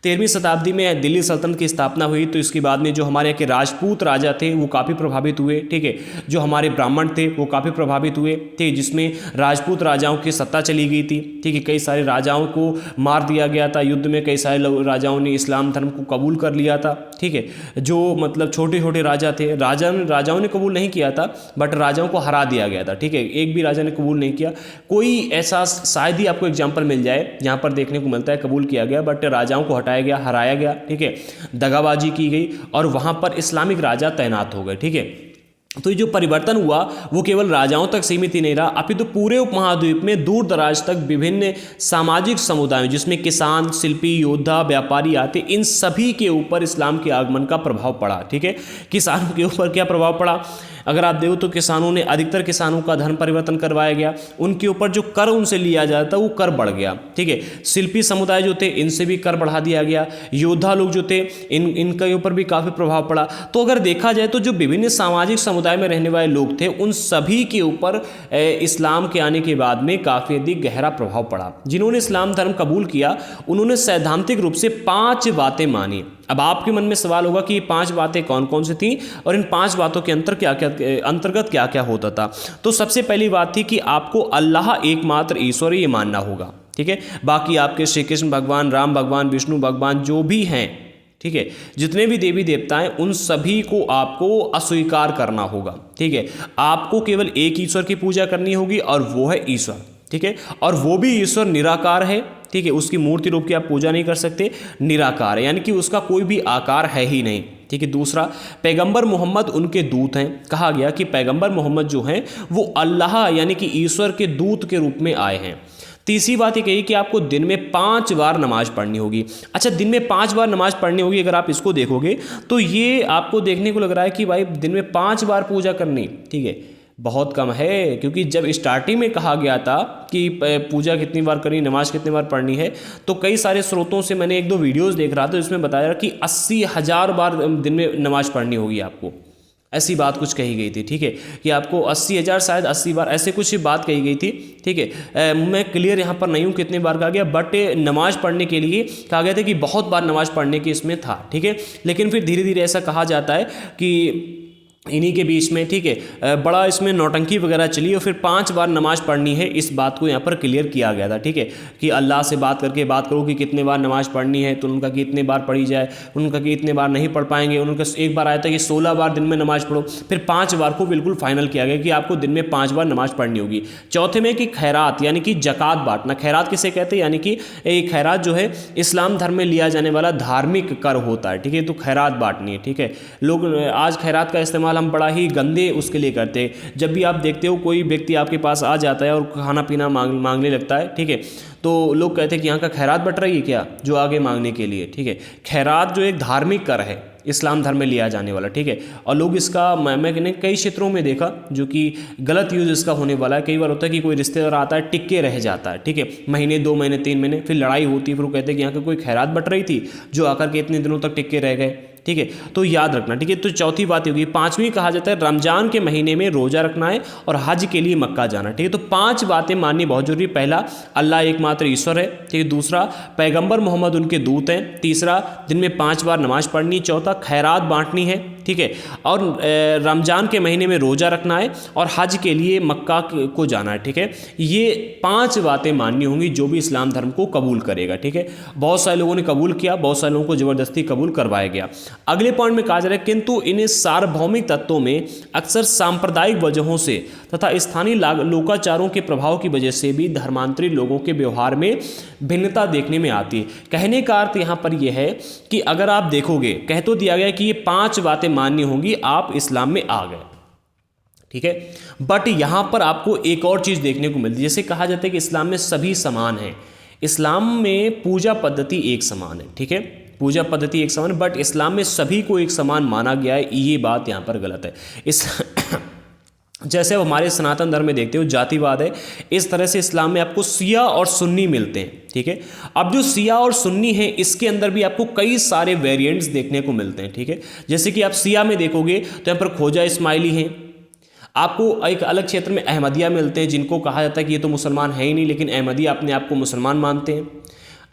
[SPEAKER 1] 13वीं शताब्दी में दिल्ली सल्तनत की स्थापना हुई तो इसके बाद में जो हमारे यहाँ के राजपूत राजा थे वो काफ़ी प्रभावित हुए, ठीक है। जो हमारे ब्राह्मण थे वो काफ़ी प्रभावित हुए, ठीक है, जिसमें राजपूत राजाओं की सत्ता चली गई थी, ठीक है। कई सारे राजाओं को मार दिया गया था युद्ध में, कई सारे राजाओं ने इस्लाम धर्म को कबूल कर लिया था, ठीक है। जो मतलब छोटे छोटे राजा थे, राजाओं ने कबूल नहीं किया था, बट राजाओं को हरा दिया गया था, ठीक है। एक भी राजा ने कबूल नहीं किया। कोई ऐसा शायद ही आपको एग्जाम्पल मिल जाए जहाँ पर देखने को मिलता है कबूल किया गया बट राजाओं को गया, हराया गया, ठीक है, दगाबाजी की गई और वहां पर इस्लामिक राजा तैनात हो गए, ठीक है। तो ये जो परिवर्तन हुआ वो केवल राजाओं तक सीमित ही नहीं रहा, अपितु पूरे उपमहाद्वीप में दूर दराज तक विभिन्न सामाजिक समुदायों जिसमें किसान, शिल्पी, योद्धा, व्यापारी आते, इन सभी के ऊपर इस्लाम के आगमन का प्रभाव पड़ा, ठीक है। किसानों के ऊपर क्या प्रभाव पड़ा, अगर आप देखो तो किसानों ने, अधिकतर किसानों का धर्म परिवर्तन करवाया गया, उनके ऊपर जो कर उनसे लिया जाता वो कर बढ़ गया, ठीक है। शिल्पी समुदाय जो थे इनसे भी कर बढ़ा दिया गया, योद्धा लोग जो थे इनके ऊपर भी काफ़ी प्रभाव पड़ा। तो अगर देखा जाए तो जो विभिन्न सामाजिक समुदाय में रहने वाले लोग थे उन सभी के ऊपर इस्लाम के आने के बाद में काफ़ी अधिक गहरा प्रभाव पड़ा। जिन्होंने इस्लाम धर्म कबूल किया उन्होंने सैद्धांतिक रूप से 5 बातें मानी। अब आपके मन में सवाल होगा कि ये 5 बातें कौन कौन सी थी और इन 5 बातों के अंतर्गत क्या क्या होता था। तो सबसे पहली बात थी कि आपको अल्लाह एकमात्र ईश्वर ये मानना होगा, ठीक है। बाकी आपके श्री कृष्ण भगवान, राम भगवान, विष्णु भगवान जो भी हैं, ठीक है, जितने भी देवी देवता हैं उन सभी को आपको अस्वीकार करना होगा, ठीक है। आपको केवल एक ईश्वर की पूजा करनी होगी और वो है ईश्वर, ठीक है। और वो भी ईश्वर निराकार है, ठीक है, उसकी मूर्ति रूप की आप पूजा नहीं कर सकते, निराकार है, यानी कि उसका कोई भी आकार है ही नहीं, ठीक है। दूसरा, पैगंबर मोहम्मद उनके दूत हैं। कहा गया कि पैगंबर मोहम्मद जो हैं वो अल्लाह यानी कि ईश्वर के दूत के रूप में आए हैं। तीसरी बात ये कही कि आपको दिन में 5 बार नमाज पढ़नी होगी। अच्छा, दिन में 5 बार नमाज पढ़नी होगी, अगर आप इसको देखोगे तो ये आपको देखने को लग रहा है कि भाई दिन में 5 बार पूजा करनी, ठीक है, बहुत कम है। क्योंकि जब स्टार्टिंग में कहा गया था कि पूजा कितनी बार करनी, नमाज कितनी बार पढ़नी है, तो कई सारे स्रोतों से मैंने 1-2 वीडियोस देख रहा था जिसमें बताया कि 80,000 बार दिन में नमाज पढ़नी होगी आपको, ऐसी बात कुछ कही गई थी, ठीक है, कि आपको 80,000 शायद 80 बार ऐसे कुछ बात कही गई थी, ठीक है। मैं क्लियर यहाँ पर नहीं हूँ कितने बार कहा गया, बट नमाज पढ़ने के लिए कहा गया था कि बहुत बार नमाज पढ़ने की इसमें था, ठीक है। लेकिन फिर धीरे धीरे ऐसा कहा जाता है कि इन्हीं के बीच में, ठीक है, बड़ा इसमें नौटंकी वगैरह चली और फिर 5 बार नमाज पढ़नी है, इस बात को यहाँ पर क्लियर किया गया था, ठीक है, कि अल्लाह से बात करके बात करो कि कितने बार नमाज पढ़नी है, तो उनका कि इतने बार पढ़ी जाए, उनका कि इतने बार नहीं पढ़ पाएंगे, उनका एक बार आया था कि 16 बार दिन में नमाज पढ़ो, फिर 5 बार को बिल्कुल फाइनल किया गया कि आपको दिन में 5 बार नमाज पढ़नी होगी। चौथे में कि खैरात यानी कि जक़ात बांटना, खैरात किसे कहते हैं, यानी कि खैरात जो है इस्लाम धर्म में लिया जाने वाला धार्मिक कर होता है, ठीक है, तो खैरात बांटनी है, ठीक है। लोग आज खैरात का इस्तेमाल हम बड़ा ही गंदे उसके लिए करते हैं। जब भी आप देखते हो कोई व्यक्ति आपके पास आ जाता है और खाना पीना मांगने लगता है, ठीक है, तो लोग कहते हैं कि यहाँ का खैरात बट रही है क्या, जो आगे मांगने के लिए, ठीक है। खैरात जो एक धार्मिक कर है इस्लाम धर्म में लिया जाने वाला, ठीक है, और लोग इसका मैंने कई क्षेत्रों में देखा जो कि गलत यूज़ इसका होने वाला है। कई बार होता है कि कोई रिश्तेदार आता है, टिक के रह जाता है, ठीक है, महीने 2 महीने 3 महीने, फिर लड़ाई होती है, फिर वो कहते हैं कि यहाँ का कोई खैरात बट रही थी जो आकर के इतने दिनों तक टिक के रह गए, ठीक है, तो याद रखना, ठीक है। तो चौथी बात होगी। 5वीं कहा जाता है रमजान के महीने में रोज़ा रखना है और हज के लिए मक्का जाना, ठीक है। तो 5 बातें माननी बहुत जरूरी। पहला, अल्लाह एकमात्र ईश्वर है, ठीक है। दूसरा, पैगंबर मोहम्मद उनके दूत हैं। तीसरा, दिन में 5 बार नमाज पढ़नी। चौथा, खैरात बांटनी है, ठीक है, और रमजान के महीने में रोज़ा रखना है और हज के लिए मक्का को जाना है, ठीक है। ये 5 बातें माननी होंगी जो भी इस्लाम धर्म को कबूल करेगा, ठीक है। बहुत सारे लोगों ने कबूल किया, बहुत सारे लोगों को ज़बरदस्ती कबूल करवाया गया। अगले पॉइंट में कहा जा रहा है किंतु इन सार्वभौमिक तत्वों में अक्सर सांप्रदायिक वजहों से तथा स्थानीय लोकाचारों के प्रभाव की वजह से भी धर्मांतरित लोगों के व्यवहार में भिन्नता देखने में आती है। कहने का अर्थ यहाँ पर यह है कि अगर आप देखोगे, कह तो दिया गया कि ये 5 बातें माननी होंगी, आप इस्लाम में आ गए, ठीक है, बट यहाँ पर आपको एक और चीज़ देखने को मिलती है। जैसे कहा जाता है कि इस्लाम में सभी समान हैं, इस्लाम में पूजा पद्धति एक समान है, ठीक है, पूजा पद्धति एक समान, बट इस्लाम में सभी को एक समान माना गया है, ये बात यहाँ पर गलत है। इस जैसे हमारे सनातन धर्म में देखते हो जातिवाद है, इस तरह से इस्लाम में आपको शिया और सुन्नी मिलते हैं, ठीक है। अब जो शिया और सुन्नी है इसके अंदर भी आपको कई सारे वेरिएंट्स देखने को मिलते हैं, ठीक है। जैसे कि आप शिया में देखोगे तो यहाँ पर ख्वाजा इस्माइली हैं, आपको एक अलग क्षेत्र में अहमदिया मिलते हैं, जिनको कहा जाता है कि ये तो मुसलमान है ही नहीं, लेकिन अहमदिया अपने आप को मुसलमान मानते हैं।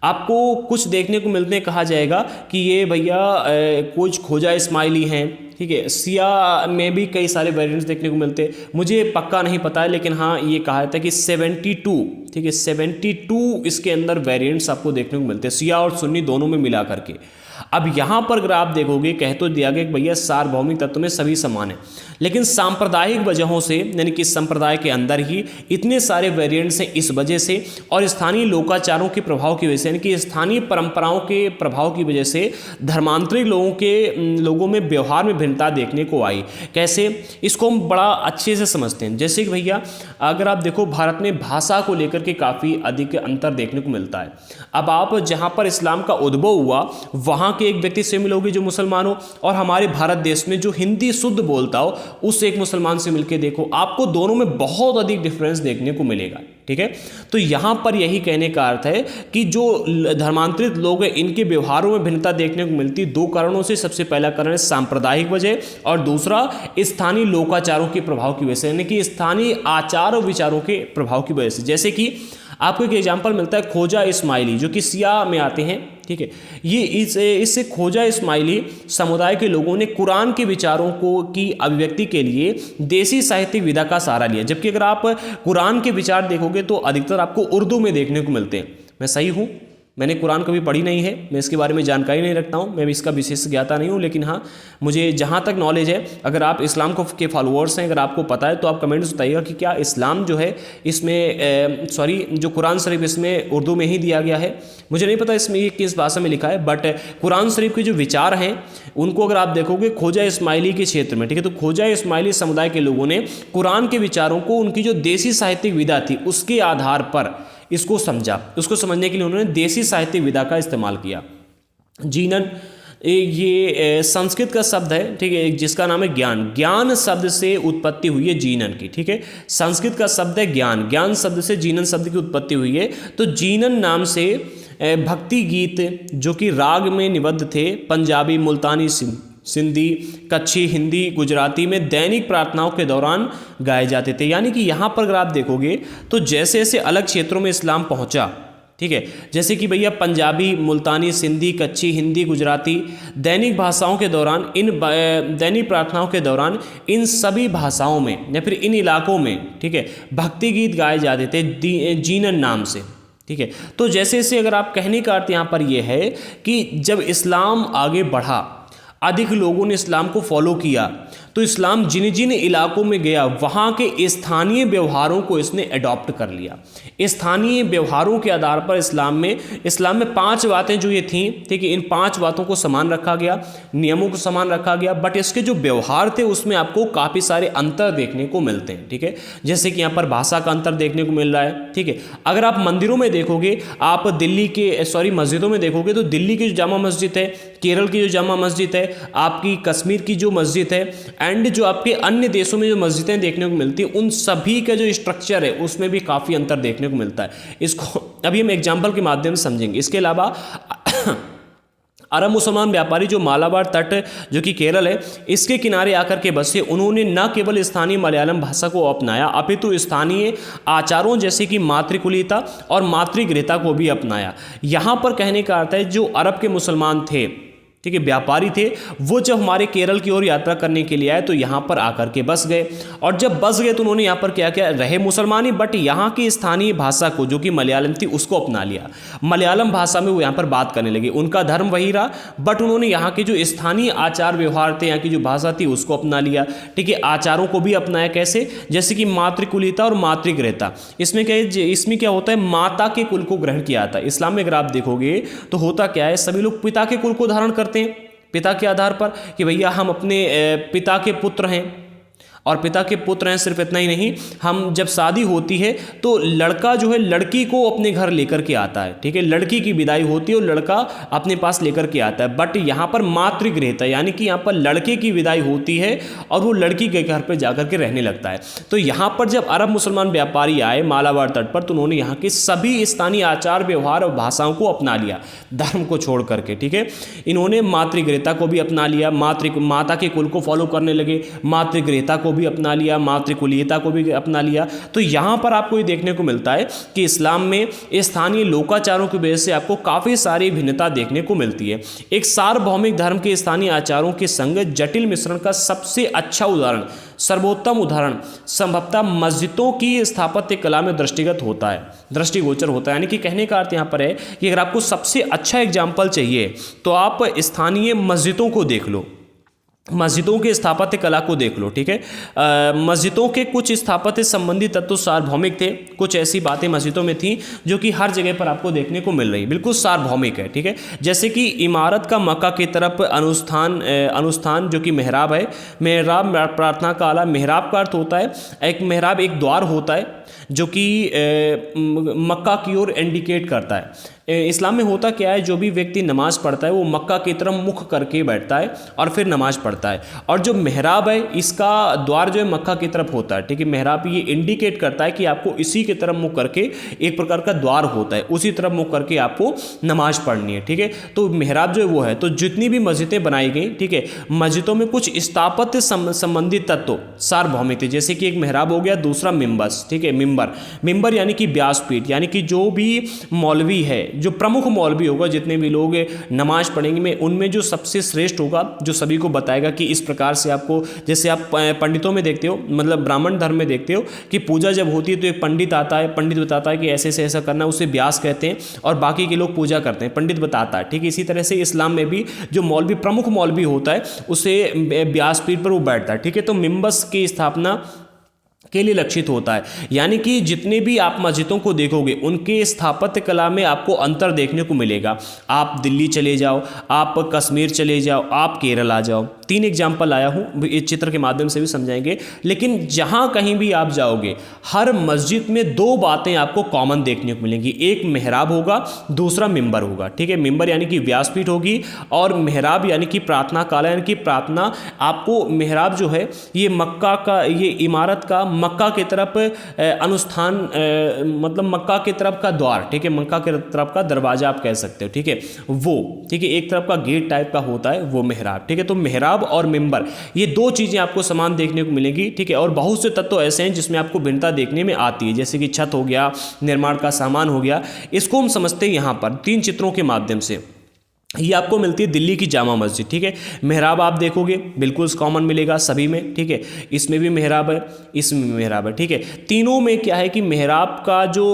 [SPEAKER 1] आपको कुछ देखने को मिलते हैं, कहा जाएगा कि ये भैया कुछ ख्वाजा इस्माइली हैं, ठीक है। शिया में भी कई सारे वेरिएंट्स देखने को मिलते हैं, मुझे पक्का नहीं पता है, लेकिन हाँ ये कहा जाता है कि 72, ठीक है, 72 इसके अंदर वेरिएंट्स आपको देखने को मिलते हैं, शिया और सुन्नी दोनों में मिला करके। अब यहाँ पर अगर आप देखोगे, कह तो दिया गया कि भैया सार्वभौमिक तत्व में सभी समान है, लेकिन सांप्रदायिक वजहों से, यानी कि संप्रदाय के अंदर ही इतने सारे वेरिएंट्स हैं इस वजह से, और स्थानीय लोकाचारों के प्रभाव की वजह से, यानी कि स्थानीय परंपराओं के प्रभाव की वजह से धर्मांतरित लोगों में व्यवहार में भिन्नता देखने को आई। कैसे, इसको हम बड़ा अच्छे से समझते हैं। जैसे कि भैया अगर आप देखो, भारत में भाषा को लेकर के काफ़ी अधिक अंतर देखने को मिलता है। अब आप जहाँ पर इस्लाम का उद्भव हुआ वहाँ के एक व्यक्ति से मिलोगे जो मुसलमान हो, और हमारे भारत देश में जो हिंदी शुद्ध बोलता हो उस एक मुसलमान से मिलके देखो, आपको दोनों में बहुत अधिक डिफरेंस देखने को मिलेगा, ठीक है। तो यहाँ पर यही कहने का अर्थ है कि जो धर्मांतरित लोग हैं इनके व्यवहारों में भिन्नता देखने को मिलती है 2 कारणों से। सबसे पहला कारण है सांप्रदायिक वजह, और दूसरा स्थानीय लोकाचारों के प्रभाव की वजह से, यानी कि स्थानीय आचार और विचारों के प्रभाव की वजह से। जैसे कि आपको एक एग्जाम्पल मिलता है ख्वाजा इस्माइली, जो कि शिया में आते हैं, ठीक है। ये इससे ख्वाजा इस्माइली समुदाय के लोगों ने कुरान के विचारों को की अभिव्यक्ति के लिए देसी साहित्यिक विधा का सहारा लिया, जबकि अगर आप कुरान के विचार देखोगे तो अधिकतर आपको उर्दू में देखने को मिलते हैं। मैं सही हूँ? मैंने कुरान कभी पढ़ी नहीं है, मैं इसके बारे में जानकारी नहीं रखता हूँ, मैं भी इसका विशेष ज्ञाता नहीं हूँ, लेकिन हाँ मुझे जहाँ तक नॉलेज है, अगर आप इस्लाम के फॉलोअर्स हैं, अगर आपको पता है तो आप कमेंट्स बताइएगा कि क्या इस्लाम जो है इसमें जो कुरान शरीफ इसमें उर्दू में ही दिया गया है। मुझे नहीं पता इसमें ये किस भाषा में लिखा है, बट कुरान शरीफ के जो विचार हैं उनको अगर आप देखोगे ख्वाजा इस्माइली के क्षेत्र में, ठीक है, तो ख्वाजा इस्माइली समुदाय के लोगों ने कुरान के विचारों को उनकी जो देसी साहित्यिक विधा थी उसके आधार पर इसको समझा। उसको समझने के लिए उन्होंने देसी साहित्यिक विधा का इस्तेमाल किया। जीनन ये संस्कृत का शब्द है, ठीक है, जिसका नाम है ज्ञान। ज्ञान शब्द से उत्पत्ति हुई है जीनन की, ठीक है। संस्कृत का शब्द है ज्ञान, ज्ञान शब्द से जीनन शब्द की उत्पत्ति हुई है। तो जीनन नाम से भक्ति गीत जो कि राग में निबद्ध थे, पंजाबी, मुल्तानी, सिंधी, कच्छी, हिंदी, गुजराती में दैनिक प्रार्थनाओं के दौरान गाए जाते थे। यानी कि यहाँ पर अगर आप देखोगे तो जैसे जैसे अलग क्षेत्रों में इस्लाम पहुँचा, ठीक है। जैसे कि भैया पंजाबी, मुल्तानी, सिंधी, कच्ची, हिंदी, गुजराती, दैनिक भाषाओं के दौरान दैनिक प्रार्थनाओं के दौरान इन सभी भाषाओं में या फिर इन इलाकों में, ठीक है, भक्ति गीत गाए जाते थे जीनन नाम से, ठीक है। तो जैसे जैसे अगर आप कहने का अर्थ यहाँ पर यह है कि जब इस्लाम आगे बढ़ा, अधिक लोगों ने इस्लाम को फॉलो किया, तो इस्लाम जिन जिन इलाकों में गया वहाँ के स्थानीय व्यवहारों को इसने अडॉप्ट कर लिया। स्थानीय व्यवहारों के आधार पर इस्लाम में 5 बातें जो ये थीं, ठीक है, इन 5 बातों को समान रखा गया, नियमों को समान रखा गया, बट इसके जो व्यवहार थे उसमें आपको काफ़ी सारे अंतर देखने को मिलते हैं, ठीक है। जैसे कि यहाँ पर भाषा का अंतर देखने को मिल रहा है, ठीक है। अगर आप मंदिरों में देखोगे, आप मस्जिदों में देखोगे तो दिल्ली की जो जामा मस्जिद है, केरल की जो जामा मस्जिद है, आपकी कश्मीर की जो मस्जिद है, एंड जो आपके अन्य देशों में जो मस्जिदें देखने को मिलती हैं, उन सभी का जो स्ट्रक्चर है उसमें भी काफ़ी अंतर देखने को मिलता है। इसको अभी हम एग्जाम्पल के माध्यम से समझेंगे। इसके अलावा अरब मुसलमान व्यापारी जो मालाबार तट जो कि केरल है, इसके किनारे आकर के बसे, उन्होंने न केवल स्थानीय मलयालम भाषा को अपनाया अपितु स्थानीय आचारों जैसे कि मातृकुलीता और मातृगृहता को भी अपनाया। यहाँ पर कहने का अर्थ है जो अरब के मुसलमान थे, ठीक है, व्यापारी थे, वो जब हमारे केरल की ओर यात्रा करने के लिए आए तो यहाँ पर आकर के बस गए, और जब बस गए तो उन्होंने यहाँ पर क्या किया, रहे मुसलमानी, बट यहाँ की स्थानीय भाषा को जो कि मलयालम थी उसको अपना लिया। मलयालम भाषा में वो यहाँ पर बात करने लगे, उनका धर्म वही रहा, बट उन्होंने यहाँ के जो स्थानीय आचार व्यवहार थे, यहाँ की जो भाषा थी उसको अपना लिया, ठीक है। आचारों को भी अपनाया, कैसे, जैसे कि मातृकुलीता और मातृगृहता। इसमें क्या होता है, माता के कुल को ग्रहण किया जाता है। इस्लाम में अगर आप देखोगे तो होता क्या है, सभी लोग पिता के कुल को धारण करते हैं, पिता के आधार पर कि भैया हम अपने पिता के पुत्र हैं, और पिता के पुत्र हैं। सिर्फ इतना ही नहीं, हम जब शादी होती है तो लड़का जो है लड़की को अपने घर लेकर के आता है, ठीक है, लड़की की विदाई होती है और लड़का अपने पास लेकर के आता है। बट यहाँ पर मातृगृहता यानी कि यहाँ पर लड़के की विदाई होती है और वो लड़की के घर पर जाकर के रहने लगता है। तो यहाँ पर जब अरब मुसलमान व्यापारी आए मालाबार तट पर, तो उन्होंने यहाँ के सभी स्थानीय आचार व्यवहार और भाषाओं को अपना लिया, धर्म को छोड़ करके, ठीक है। इन्होंने मातृगृहता को भी अपना लिया, माता के कुल को फॉलो करने लगे, मातृगृहता को भी अपना लिया, मातृकुलीयता को भी अपना लिया। तो यहाँ पर आपको ये देखने को मिलता है कि इस्लाम में स्थानीय लोकाचारों की वजह से आपको काफ़ी सारी भिन्नता देखने को मिलती है। एक सार्वभौमिक धर्म के स्थानीय आचारों के संग जटिल मिश्रण का सबसे अच्छा उदाहरण, सर्वोत्तम उदाहरण संभवतः मस्जिदों की स्थापत्य कला में दृष्टिगोचर होता है। यानी कि कहने का अर्थ यहाँ पर है कि अगर आपको सबसे अच्छा एग्जाम्पल चाहिए तो आप स्थानीय मस्जिदों को देख लो, मस्जिदों के स्थापत्य कला को देख लो, ठीक है। मस्जिदों के कुछ स्थापत्य संबंधी तत्व सार्वभौमिक थे, कुछ ऐसी बातें मस्जिदों में थी जो कि हर जगह पर आपको देखने को मिल रही, बिल्कुल सार्वभौमिक है, ठीक है। जैसे कि इमारत का मक्का की तरफ अनुष्ठान जो कि मेहराब है, मेहराब प्रार्थना का आला, मेहराब का अर्थ होता है एक मेहराब एक द्वार होता है जो कि मक्का की ओर इंडिकेट करता है। इस्लाम में होता क्या है, जो भी व्यक्ति नमाज पढ़ता है वो मक्का की तरफ मुख करके बैठता है और फिर नमाज पढ़ता है, और जो मेहराब है इसका द्वार जो है मक्का की तरफ होता है, ठीक है। मेहराब ये इंडिकेट करता है कि आपको इसी की तरफ मुख करके, एक प्रकार का द्वार होता है, उसी तरफ मुख करके आपको नमाज पढ़नी है, ठीक है। तो मेहराब जो है वो है। तो जितनी भी मस्जिदें बनाई गई, ठीक है, मस्जिदों में कुछ स्थापत्य संबंधी तत्व सार्वभौमिक थे, जैसे कि एक मेहराब हो गया, दूसरा मिंबस, ठीक है, मिंबर यानी कि व्यासपीठ, यानी कि जो भी मौलवी है, जो प्रमुख मौलवी होगा, जितने भी लोग नमाज पढ़ेंगे में उनमें जो सबसे श्रेष्ठ होगा, जो सभी को बताएगा कि इस प्रकार से आपको, जैसे आप पंडितों में देखते हो, मतलब ब्राह्मण धर्म में देखते हो कि पूजा जब होती है तो एक पंडित आता है, पंडित बताता है कि ऐसे से ऐसा करना, उसे व्यास कहते हैं, और बाकी के लोग पूजा करते हैं, पंडित बताता है, ठीक है। इसी तरह से इस्लाम में भी जो मौलवी, प्रमुख मौलवी होता है, उसे व्यासपीठ पर वो बैठता है, ठीक है। तो मिंबस की स्थापना के लिए लक्षित होता है। यानी कि जितने भी आप मस्जिदों को देखोगे उनके स्थापत्य कला में आपको अंतर देखने को मिलेगा। आप दिल्ली चले जाओ, आप कश्मीर चले जाओ, आप केरल आ जाओ, 3 एग्जाम्पल आया हूँ, इस चित्र के माध्यम से भी समझाएंगे। लेकिन जहाँ कहीं भी आप जाओगे, हर मस्जिद में 2 बातें आपको कॉमन देखने को मिलेंगी, एक मेहराब होगा, दूसरा मिंबर होगा, ठीक है। मिंबर यानी कि व्यासपीठ होगी, और मेहराब यानी कि प्रार्थना काला, यानी कि प्रार्थना। आपको मेहराब जो है ये मक्का का, ये इमारत का मक्का की तरफ अनुष्ठान, मतलब मक्का की तरफ का द्वार, ठीक है, मक्का की तरफ का दरवाजा आप कह सकते हो, ठीक है, वो, ठीक है, एक तरफ का गेट टाइप का होता है वो मेहराब, ठीक है। तो मेहराब मेहराब और मिंबर, ये दो चीज़ें आपको समान देखने को मिलेंगी, ठीक है। और बहुत से तत्व ऐसे हैं जिसमें आपको भिन्नता देखने में आती है, जैसे कि छत हो गया, निर्माण का सामान हो गया। इसको हम समझते हैं यहाँ पर 3 चित्रों के माध्यम से। ये आपको मिलती है दिल्ली की जामा मस्जिद, ठीक है। मेहराब आप देखोगे बिल्कुल कॉमन मिलेगा सभी में, ठीक है। इसमें भी मेहराब है, इसमें भी मेहराब है, ठीक है। तीनों में क्या है कि मेहराब का जो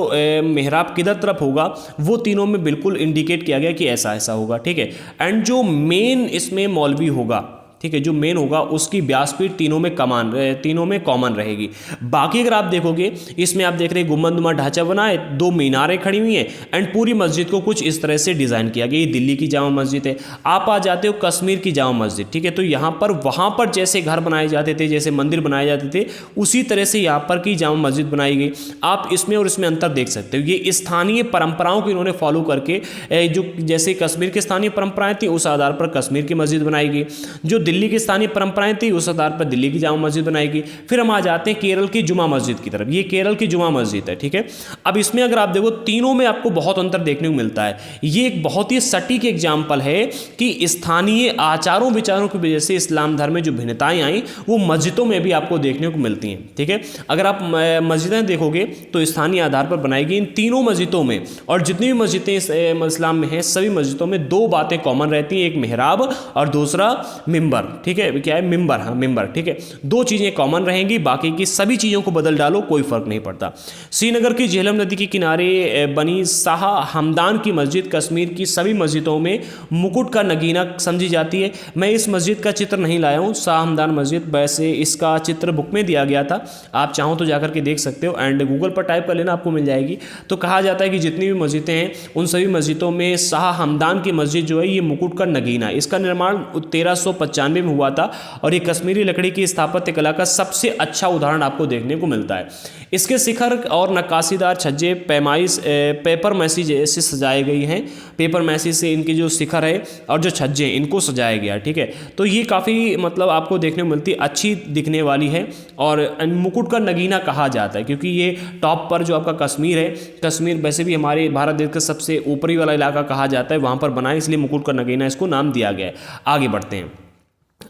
[SPEAKER 1] मेहराब किधर तरफ होगा वो तीनों में बिल्कुल इंडिकेट किया गया कि ऐसा ऐसा होगा, ठीक है। एंड जो मेन इसमें मौलवी होगा, ठीक है, जो मेन होगा उसकी व्यासपीठ तीनों में कॉमन रहेगी। बाकी अगर आप देखोगे इसमें आप देख रहे हैं गुंबदनुमा ढांचा बना है, 2 मीनारें खड़ी हुई हैं एंड पूरी मस्जिद को कुछ इस तरह से डिज़ाइन किया गया। ये दिल्ली की जामा मस्जिद है। आप आ जाते हो कश्मीर की जामा मस्जिद, ठीक है। तो यहाँ पर वहाँ पर जैसे घर बनाए जाते थे, जैसे मंदिर बनाए जाते थे, उसी तरह से यहाँ पर की जामा मस्जिद बनाई गई। आप इसमें और इसमें अंतर देख सकते हो। ये स्थानीय परंपराओं को इन्होंने फॉलो करके जो जैसे कश्मीर की स्थानीय परंपराएं थी उस आधार पर कश्मीर की मस्जिद बनाई गई, जो दिल्ली की स्थानीय परंपराएं थी उस आधार पर दिल्ली की जामा मस्जिद बनाएगी। फिर हम आ जाते हैं केरल की जुमा मस्जिद की तरफ। ये केरल की जुमा मस्जिद है, ठीक है। अब इसमें अगर आप देखो तीनों में आपको बहुत अंतर देखने को मिलता है। ये एक बहुत ही सटीक एग्जाम्पल है कि स्थानीय आचारों विचारों की वजह से इस्लाम धर्म में जो भिन्नताएं आई वो मस्जिदों में भी आपको देखने को मिलती हैं, ठीक है। अगर आप मस्जिदें देखोगे तो स्थानीय आधार पर बनाई गई इन तीनों मस्जिदों में, और जितनी भी मस्जिदें इस्लाम में हैं सभी मस्जिदों में 2 बातें कॉमन रहती हैं, एक मेहराब और दूसरा मिंबर, ठीक है। क्या है मिंबर, हाँ मिंबर, ठीक है। 2 चीज़ें कॉमन रहेंगी, बाकी की सभी चीज़ों को बदल डालो कोई फर्क नहीं पड़ता। श्रीनगर की झेलम नदी के किनारे बनी शाह हमदान की मस्जिद कश्मीर की सभी मस्जिदों में मुकुट का नगीना समझी जाती है। मैं इस मस्जिद का चित्र नहीं लाया हूँ, शाह हमदान मस्जिद, वैसे इसका चित्र बुक में दिया गया था, आप चाहो तो जाकर के देख सकते हो एंड गूगल पर टाइप कर लेना, आपको मिल जाएगी। तो कहा जाता है कि जितनी भी मस्जिदें हैं उन सभी मस्जिदों में शाह हमदान की मस्जिद जो है ये मुकुट का नगीना, इसका निर्माण 1395 में हुआ था और ये कश्मीरी लकड़ी की स्थापत्य कला का सबसे अच्छा उदाहरण आपको देखने को मिलता है। इसके शिखर और नक्काशीदार छज्जे पेपर मैसी से सजाए गई हैं, पेपर मैसी से इनकी जो शिखर है और जो छज्जे इनको सजाया गया, ठीक है। तो ये काफ़ी मतलब आपको देखने को मिलती है, अच्छी दिखने वाली है और मुकुट का नगीना कहा जाता है क्योंकि ये टॉप पर जो आपका कश्मीर है, कश्मीर वैसे भी हमारे भारत देश का सबसे ऊपरी वाला इलाका कहा जाता है, वहाँ पर बना है, इसलिए मुकुट का नगीना इसको नाम दिया गया है। आगे बढ़ते हैं।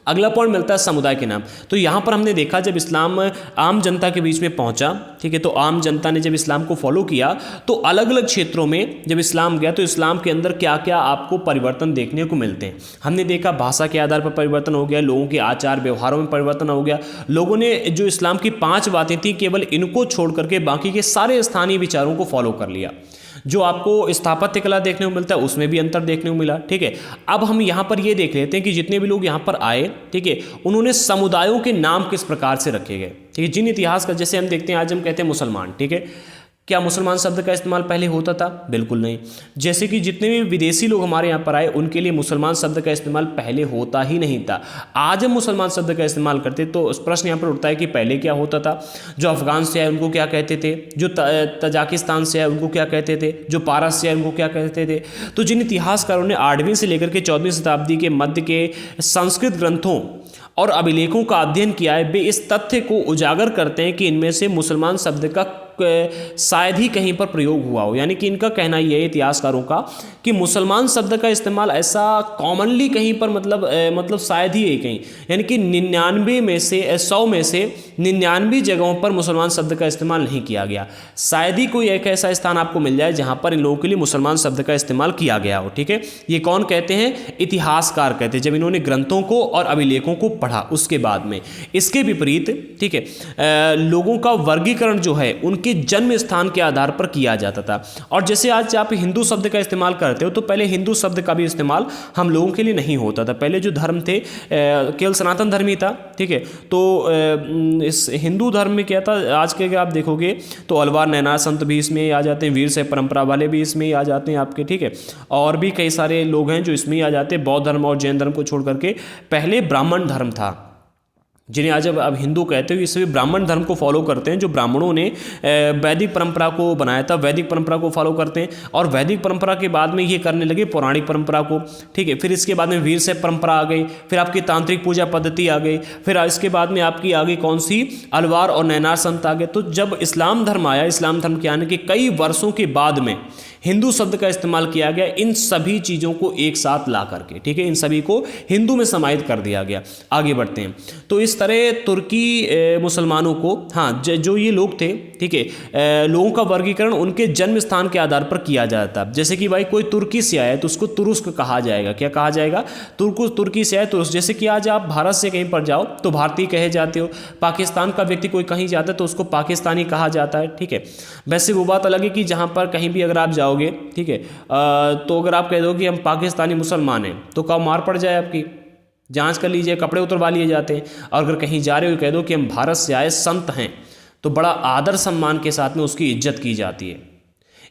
[SPEAKER 1] अगला पॉइंट मिलता है समुदाय के नाम। तो यहाँ पर हमने देखा जब इस्लाम आम जनता के बीच में पहुँचा, ठीक है, तो आम जनता ने जब इस्लाम को फॉलो किया तो अलग अलग क्षेत्रों में जब इस्लाम गया तो इस्लाम के अंदर क्या क्या आपको परिवर्तन देखने को मिलते हैं। हमने देखा भाषा के आधार पर परिवर्तन हो गया, लोगों के आचार व्यवहारों में परिवर्तन हो गया। लोगों ने जो इस्लाम की 5 बातें थी केवल इनको छोड़ करके बाकी के सारे स्थानीय विचारों को फॉलो कर लिया। जो आपको स्थापत्य कला देखने को मिलता है उसमें भी अंतर देखने को मिला, ठीक है। अब हम यहाँ पर ये देख लेते हैं कि जितने भी लोग यहाँ पर आए, ठीक है, उन्होंने समुदायों के नाम किस प्रकार से रखे गए, ठीक है। जिन इतिहास का जैसे हम देखते हैं, आज हम कहते हैं मुसलमान, ठीक है, क्या मुसलमान शब्द का इस्तेमाल पहले होता था? बिल्कुल नहीं। जैसे कि जितने भी विदेशी लोग हमारे यहाँ पर आए उनके लिए मुसलमान शब्द का इस्तेमाल पहले होता ही नहीं था। आज हम मुसलमान शब्द का इस्तेमाल करते तो उस प्रश्न यहाँ पर उठता है कि पहले क्या होता था। जो अफगान से आए उनको क्या कहते थे, जो तजाकिस्तान से आए उनको क्या कहते थे, जो पारस से आए उनको क्या कहते थे। तो जिन इतिहासकारों ने 8वीं से लेकर के 14वीं शताब्दी के मध्य के संस्कृत ग्रंथों और अभिलेखों का अध्ययन किया है, वे इस तथ्य को उजागर करते हैं कि इनमें से मुसलमान शब्द का शायद ही कहीं पर प्रयोग हुआ हो। यानी कि इनका कहना यह है इतिहासकारों का कि मुसलमान शब्द का इस्तेमाल ऐसा कॉमनली कहीं पर मतलब शायद ही है कहीं, यानी कि 99 में से 100 में से 99 जगहों पर मुसलमान शब्द का इस्तेमाल नहीं किया गया। शायद ही कोई एक ऐसा स्थान आपको मिल जाए जहाँ पर इन लोगों के लिए मुसलमान शब्द का इस्तेमाल किया गया हो, ठीक है। ये कौन कहते हैं? इतिहासकार कहते हैं, जब इन्होंने ग्रंथों को और अभिलेखों को पढ़ा उसके बाद में। इसके विपरीत, ठीक है, लोगों का वर्गीकरण जो है उनके जन्म स्थान के आधार पर किया जाता था। और जैसे आज आप हिंदू शब्द का इस्तेमाल करते हो तो पहले हिंदू शब्द का भी इस्तेमाल हम लोगों के लिए नहीं होता था। पहले जो धर्म थे केवल सनातन धर्म ही था, ठीक है। तो इस हिंदू धर्म में क्या था, आज के अगर आप देखोगे तो अलवार नैना संत भी इसमें आ जाते हैं, वीर शैव परंपरा वाले भी इसमें ही आ जाते हैं आपके, ठीक है। और भी कई सारे लोग हैं जो इसमें ही आ जाते हैं। बौद्ध धर्म और जैन धर्म को छोड़ करके पहले ब्राह्मण धर्म था, जिन्हें आज अब हिंदू कहते हैं, ये सभी ब्राह्मण धर्म को फॉलो करते हैं। जो ब्राह्मणों ने वैदिक परंपरा को बनाया था, वैदिक परंपरा को फॉलो करते हैं, और वैदिक परंपरा के बाद में ये करने लगे पौराणिक परंपरा को, ठीक है। फिर इसके बाद में वीरशैव परंपरा आ गई, फिर आपकी तांत्रिक पूजा पद्धति आ गई, फिर इसके बाद में आपकी आ गई कौन सी, अलवार और नैनार संत आ गए। तो जब इस्लाम धर्म आया, इस्लाम धर्म के आने के कई वर्षों के बाद में हिंदू शब्द का इस्तेमाल किया गया इन सभी चीज़ों को एक साथ ला करके, ठीक है, इन सभी को हिंदू में समाहित कर दिया गया। आगे बढ़ते हैं। तो इस तरह तुर्की मुसलमानों को, हाँ, जो ये लोग थे, ठीक है, लोगों का वर्गीकरण उनके जन्म स्थान के आधार पर किया जाता है। जैसे कि भाई कोई तुर्की से आया तो उसको तुरुस्क कहा जाएगा। क्या कहा जाएगा? तुर्की से आया तुरुस्क। जैसे कि आज आप भारत से कहीं पर जाओ तो भारतीय कहे जाते हो, पाकिस्तान का व्यक्ति कोई कहीं जाता है तो उसको पाकिस्तानी कहा जाता है, ठीक है। वैसे वो बात अलग है कि जहाँ पर कहीं भी अगर आप जाओ, ठीक है, तो अगर आप कह दो कि हम पाकिस्तानी मुसलमान हैं तो कब मार पड़ जाए आपकी, जांच कर लीजिए, कपड़े उतरवा लिए जाते हैं। और अगर कहीं जा रहे हो कह दो कि हम भारत से आए संत हैं तो बड़ा आदर सम्मान के साथ में उसकी इज्जत की जाती है।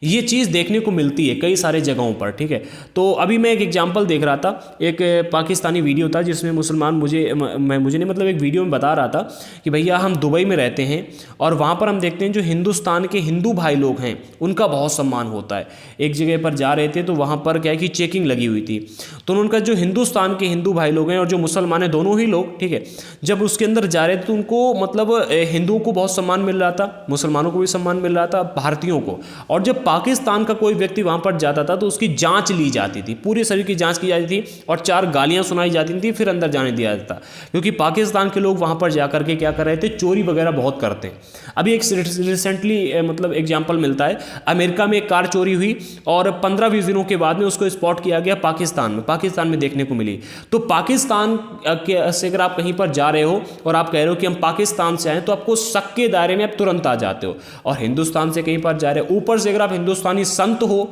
[SPEAKER 1] ये चीज़ देखने को मिलती है कई सारे जगहों पर, ठीक है। तो अभी मैं एक एग्जांपल देख रहा था, एक पाकिस्तानी वीडियो था जिसमें मुसलमान मुझे नहीं, मतलब एक वीडियो में बता रहा था कि भैया हम दुबई में रहते हैं और वहाँ पर हम देखते हैं जो हिंदुस्तान के हिंदू भाई लोग हैं उनका बहुत सम्मान होता है। एक जगह पर जा रहे थे तो वहाँ पर क्या है कि चेकिंग लगी हुई थी, तो उनका जो हिंदुस्तान के हिंदू भाई लोग हैं और जो मुसलमान हैं दोनों ही लोग, ठीक है, जब उसके अंदर जा रहे थे तो उनको मतलब हिंदुओं को बहुत सम्मान मिल रहा था, मुसलमानों को भी सम्मान मिल रहा था, भारतीयों को। और जब पाकिस्तान का कोई व्यक्ति वहां पर जाता था तो उसकी जांच ली जाती थी, पूरे शरीर की जांच की जाती थी और 4 गालियां सुनाई जाती थी, फिर अंदर जाने दिया जाता। क्योंकि पाकिस्तान के लोग वहां पर जाकर के क्या कर रहे थे, चोरी वगैरह बहुत करते हैं। अभी एक रिसेंटली मतलब एग्जाम्पल मिलता है, अमेरिका में एक कार चोरी हुई और 15-20 दिनों के बाद में उसको स्पॉट किया गया पाकिस्तान में देखने को मिली। तो पाकिस्तान से अगर आप कहीं पर जा रहे हो और आप कह रहे हो कि हम पाकिस्तान से आए तो आपको शक के दायरे में आप तुरंत आ जाते हो। और हिंदुस्तान से कहीं पर जा रहे हो, ऊपर से अगर आप हिंदुस्तानी संत हो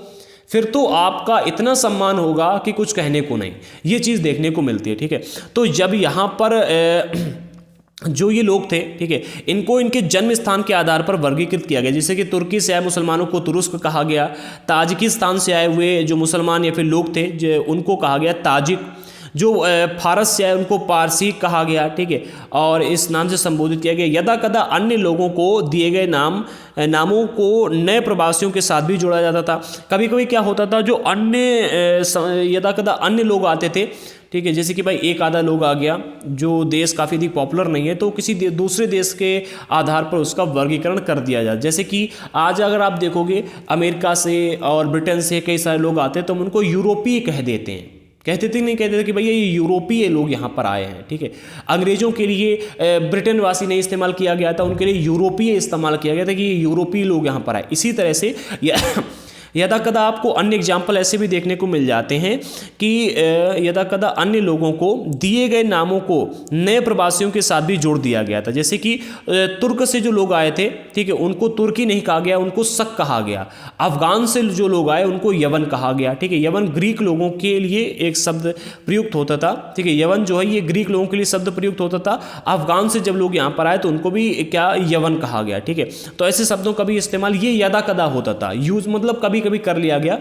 [SPEAKER 1] फिर तो आपका इतना सम्मान होगा कि कुछ कहने को नहीं। ये चीज़ देखने को मिलती है, ठीक है। तो जब यहाँ पर जो ये लोग थे, ठीक है, इनको इनके जन्म स्थान के आधार पर वर्गीकृत किया गया। जैसे कि तुर्की से आए मुसलमानों को तुरुस्क कहा गया, ताजिकिस्तान से आए हुए जो मुसलमान या फिर लोग थे उनको कहा गया ताजिक, जो फारस से आए उनको पारसी कहा गया, ठीक है, और इस नाम से संबोधित किया गया। यदा कदा अन्य लोगों को दिए गए नामों को नए प्रवासियों के साथ भी जोड़ा जाता था। कभी कभी क्या होता था, जो अन्य यदा कदा अन्य लोग आते थे, ठीक है, जैसे कि भाई एक आधा लोग आ गया जो देश काफ़ी अधिक पॉपुलर नहीं है तो किसी दूसरे देश के आधार पर उसका वर्गीकरण कर दिया जाए। जैसे कि आज अगर आप देखोगे अमेरिका से और ब्रिटेन से कई सारे लोग आते हैं तो हम उनको यूरोपीय कह देते हैं, कहते थे नहीं, कहते थे कि भैया ये यूरोपीय लोग यहाँ पर आए हैं, ठीक है। अंग्रेजों के लिए ब्रिटेन वासी नहीं इस्तेमाल किया गया था, उनके लिए यूरोपीय इस्तेमाल किया गया था कि ये यूरोपीय लोग यहाँ पर आए। इसी तरह से यदा कदा आपको अन्य एग्जाम्पल ऐसे भी देखने को मिल जाते हैं कि यदा कदा अन्य लोगों को दिए गए नामों को नए प्रवासियों के साथ भी जोड़ दिया गया था। जैसे कि तुर्क से जो लोग आए थे, ठीक है, उनको तुर्की नहीं कहा गया, उनको शक कहा गया। अफगान से जो लोग आए उनको यवन कहा गया, ठीक है। यवन ग्रीक लोगों के लिए एक शब्द प्रयुक्त होता था, ठीक है, यवन जो है ये ग्रीक लोगों के लिए शब्द प्रयुक्त होता था। अफगान से जब लोग यहाँ पर आए तो उनको भी क्या यवन कहा गया, ठीक है। तो ऐसे शब्दों का भी इस्तेमाल ये यदा कदा होता था, यूज मतलब कभी कभी कर लिया गया।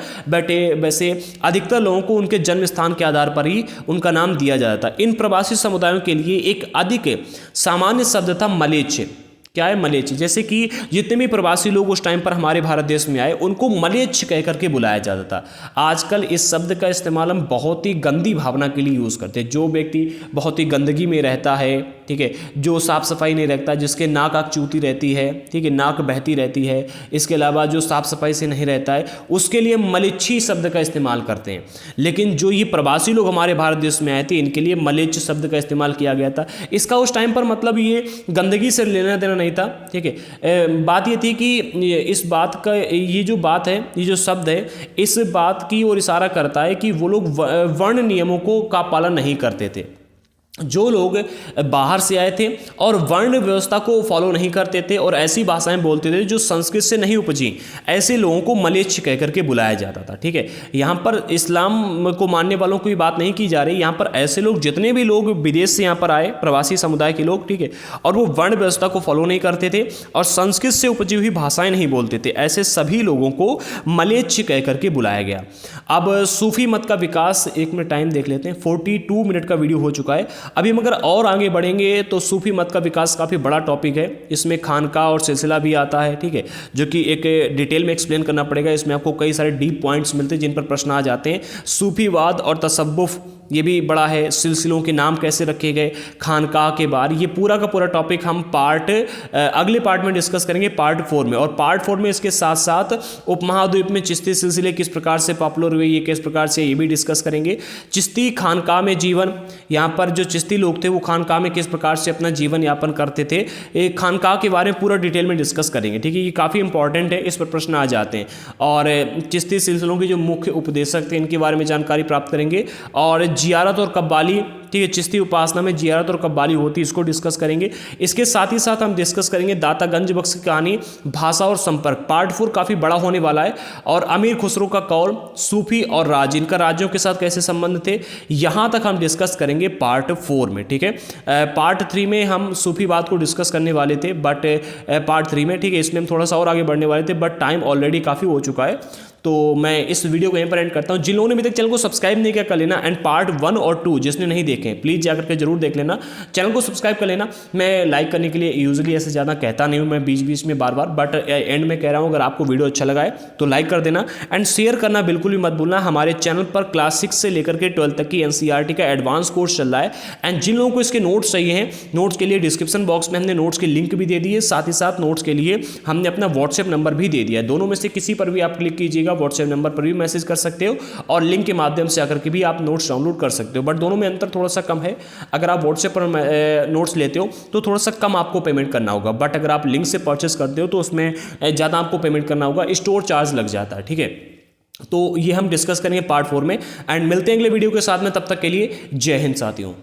[SPEAKER 1] वैसे अधिकतर लोगों को उनके जन्म स्थान के आधार पर ही उनका नाम दिया जाता था। इन प्रवासी समुदायों के लिए एक अधिक सामान्य शब्द था मलेच्छ। क्या है? मलेच्छ। जैसे कि जितने भी प्रवासी लोग उस टाइम पर हमारे भारत देश में आए उनको मलेच्छ कह करके बुलाया जाता था। आजकल इस शब्द का इस्तेमाल हम बहुत ही गंदी भावना के लिए यूज़ करते हैं। जो व्यक्ति बहुत ही गंदगी में रहता है, ठीक है, जो साफ़ सफाई नहीं रखता, जिसके नाक आँख चूती रहती है, ठीक है, नाक बहती रहती है, इसके अलावा जो साफ़ सफाई से नहीं रहता है, उसके लिए मलेच्छी शब्द का इस्तेमाल करते हैं। लेकिन जो ये प्रवासी लोग हमारे भारत देश में आए थे इनके लिए मलेच्छ शब्द का इस्तेमाल किया गया था। इसका उस टाइम पर मतलब ये गंदगी से लेना देना नहीं था, ठीक है। बात ये थी कि इस बात का ये जो बात है, ये जो शब्द है, इस बात की ओर इशारा करता है कि वो लोग वर्ण नियमों को का पालन नहीं करते थे। जो लोग बाहर से आए थे और वर्ण व्यवस्था को फॉलो नहीं करते थे और ऐसी भाषाएं बोलते थे जो संस्कृत से नहीं उपजी, ऐसे लोगों को मलेच्छ कह करके बुलाया जाता था, ठीक है। यहाँ पर इस्लाम को मानने वालों की बात नहीं की जा रही, यहाँ पर ऐसे लोग जितने भी लोग विदेश से यहाँ पर आए, प्रवासी समुदाय के लोग, ठीक है, और वो वर्ण व्यवस्था को फॉलो नहीं करते थे और संस्कृत से उपजी हुई भाषाएं नहीं बोलते थे, ऐसे सभी लोगों को मलेच्छ कह करके बुलाया गया। अब सूफी मत का विकास, एक मिनट टाइम देख लेते हैं, 42 मिनट का वीडियो हो चुका है। अभी हम अगर और आगे बढ़ेंगे तो सूफी मत का विकास काफ़ी बड़ा टॉपिक है, इसमें खानका और सिलसिला भी आता है, ठीक है, जो कि एक डिटेल में एक्सप्लेन करना पड़ेगा। इसमें आपको कई सारे डीप पॉइंट्स मिलते हैं जिन पर प्रश्न आ जाते हैं। सूफीवाद और तसव्वुफ ये भी बड़ा है, सिलसिलों के नाम कैसे रखे गए, खानकाह के बारे, ये पूरा का पूरा टॉपिक हम अगले पार्ट में डिस्कस करेंगे, पार्ट 4 में। और पार्ट 4 में इसके साथ साथ उपमहाद्वीप में चिश्ती सिलसिले किस प्रकार से पॉपुलर हुए, ये किस प्रकार से, ये भी डिस्कस करेंगे। चिश्ती खानकाह में जीवन, यहाँ पर जो चिश्ती लोग थे वो खानकाह में किस प्रकार से अपना जीवन यापन करते थे, एक खानकाह के बारे में पूरा डिटेल में डिस्कस करेंगे, ठीक है। ये काफ़ी इंपॉर्टेंट है, इस पर प्रश्न आ जाते हैं। और चिश्ती सिलसिलों के जो मुख्य उपदेशक थे इनके बारे में जानकारी प्राप्त करेंगे। और जियारत और कव्वाली, ठीक है, चिश्ती उपासना में जियारत और कव्वाली होती है, इसको डिस्कस करेंगे। इसके साथ ही साथ हम डिस्कस करेंगे दाता गंज बख्श की कहानी, भाषा और संपर्क, पार्ट 4 काफ़ी बड़ा होने वाला है। और अमीर खुसरो का कौल, सूफी और राज, इनका राज्यों के साथ कैसे संबंध थे, यहाँ तक हम डिस्कस करेंगे पार्ट 4 में, ठीक है। पार्ट 3 में हम सूफीवाद को डिस्कस करने वाले थे, बट पार्ट 3 में, ठीक है, इसमें हम थोड़ा सा और आगे बढ़ने वाले थे, बट टाइम ऑलरेडी काफ़ी हो चुका है, तो मैं इस वीडियो को यहीं पर एंड करता हूं। जिन लोगों ने अभी तक चैनल को सब्सक्राइब नहीं किया कर लेना, एंड पार्ट 1 और 2 जिसने नहीं देखे प्लीज़ जाकर के जरूर देख लेना, चैनल को सब्सक्राइब कर लेना। मैं लाइक करने के लिए यूजुअली ऐसे ज़्यादा कहता नहीं हूं, मैं बीच बीच में बार बार, बट एंड में कह रहा हूं अगर आपको वीडियो अच्छा लगा है तो लाइक कर देना, एंड शेयर करना बिल्कुल भी मत भूलना। हमारे चैनल पर क्लास 6 से लेकर के 12 तक की NCERT का एडवांस कोर्स चल रहा है, एंड जिन लोगों को इसके नोट्स चाहिए हैं, नोट्स के लिए डिस्क्रिप्शन बॉक्स में हमने नोट्स के लिंक भी दे दिए, साथ ही साथ नोट्स के लिए हमने अपना व्हाट्सएप नंबर भी दे दिया है। दोनों में से किसी पर भी आप क्लिक कीजिएगा, व्हाट्सएप नंबर पर मैसेज कर सकते हो और लिंक के माध्यम से आकर के भी आप नोट्स डाउनलोड कर सकते हो, बट दोनों में अंतर थोड़ा सा कम है। अगर आप व्हाट्सएप पर नोट्स लेते हो तो थोड़ा सा कम आपको पेमेंट करना होगा, बट अगर आप लिंक से परचेस करते हो तो उसमें ज़्यादा आपको पेमेंट करना होगा, स्टोर चार्ज लग जाता है, ठीक है। तो ये हम डिस्कस करेंगे पार्ट 4 में, एंड मिलते हैं अगले वीडियो के साथ में, तब तक के लिए जय हिंद साथियों।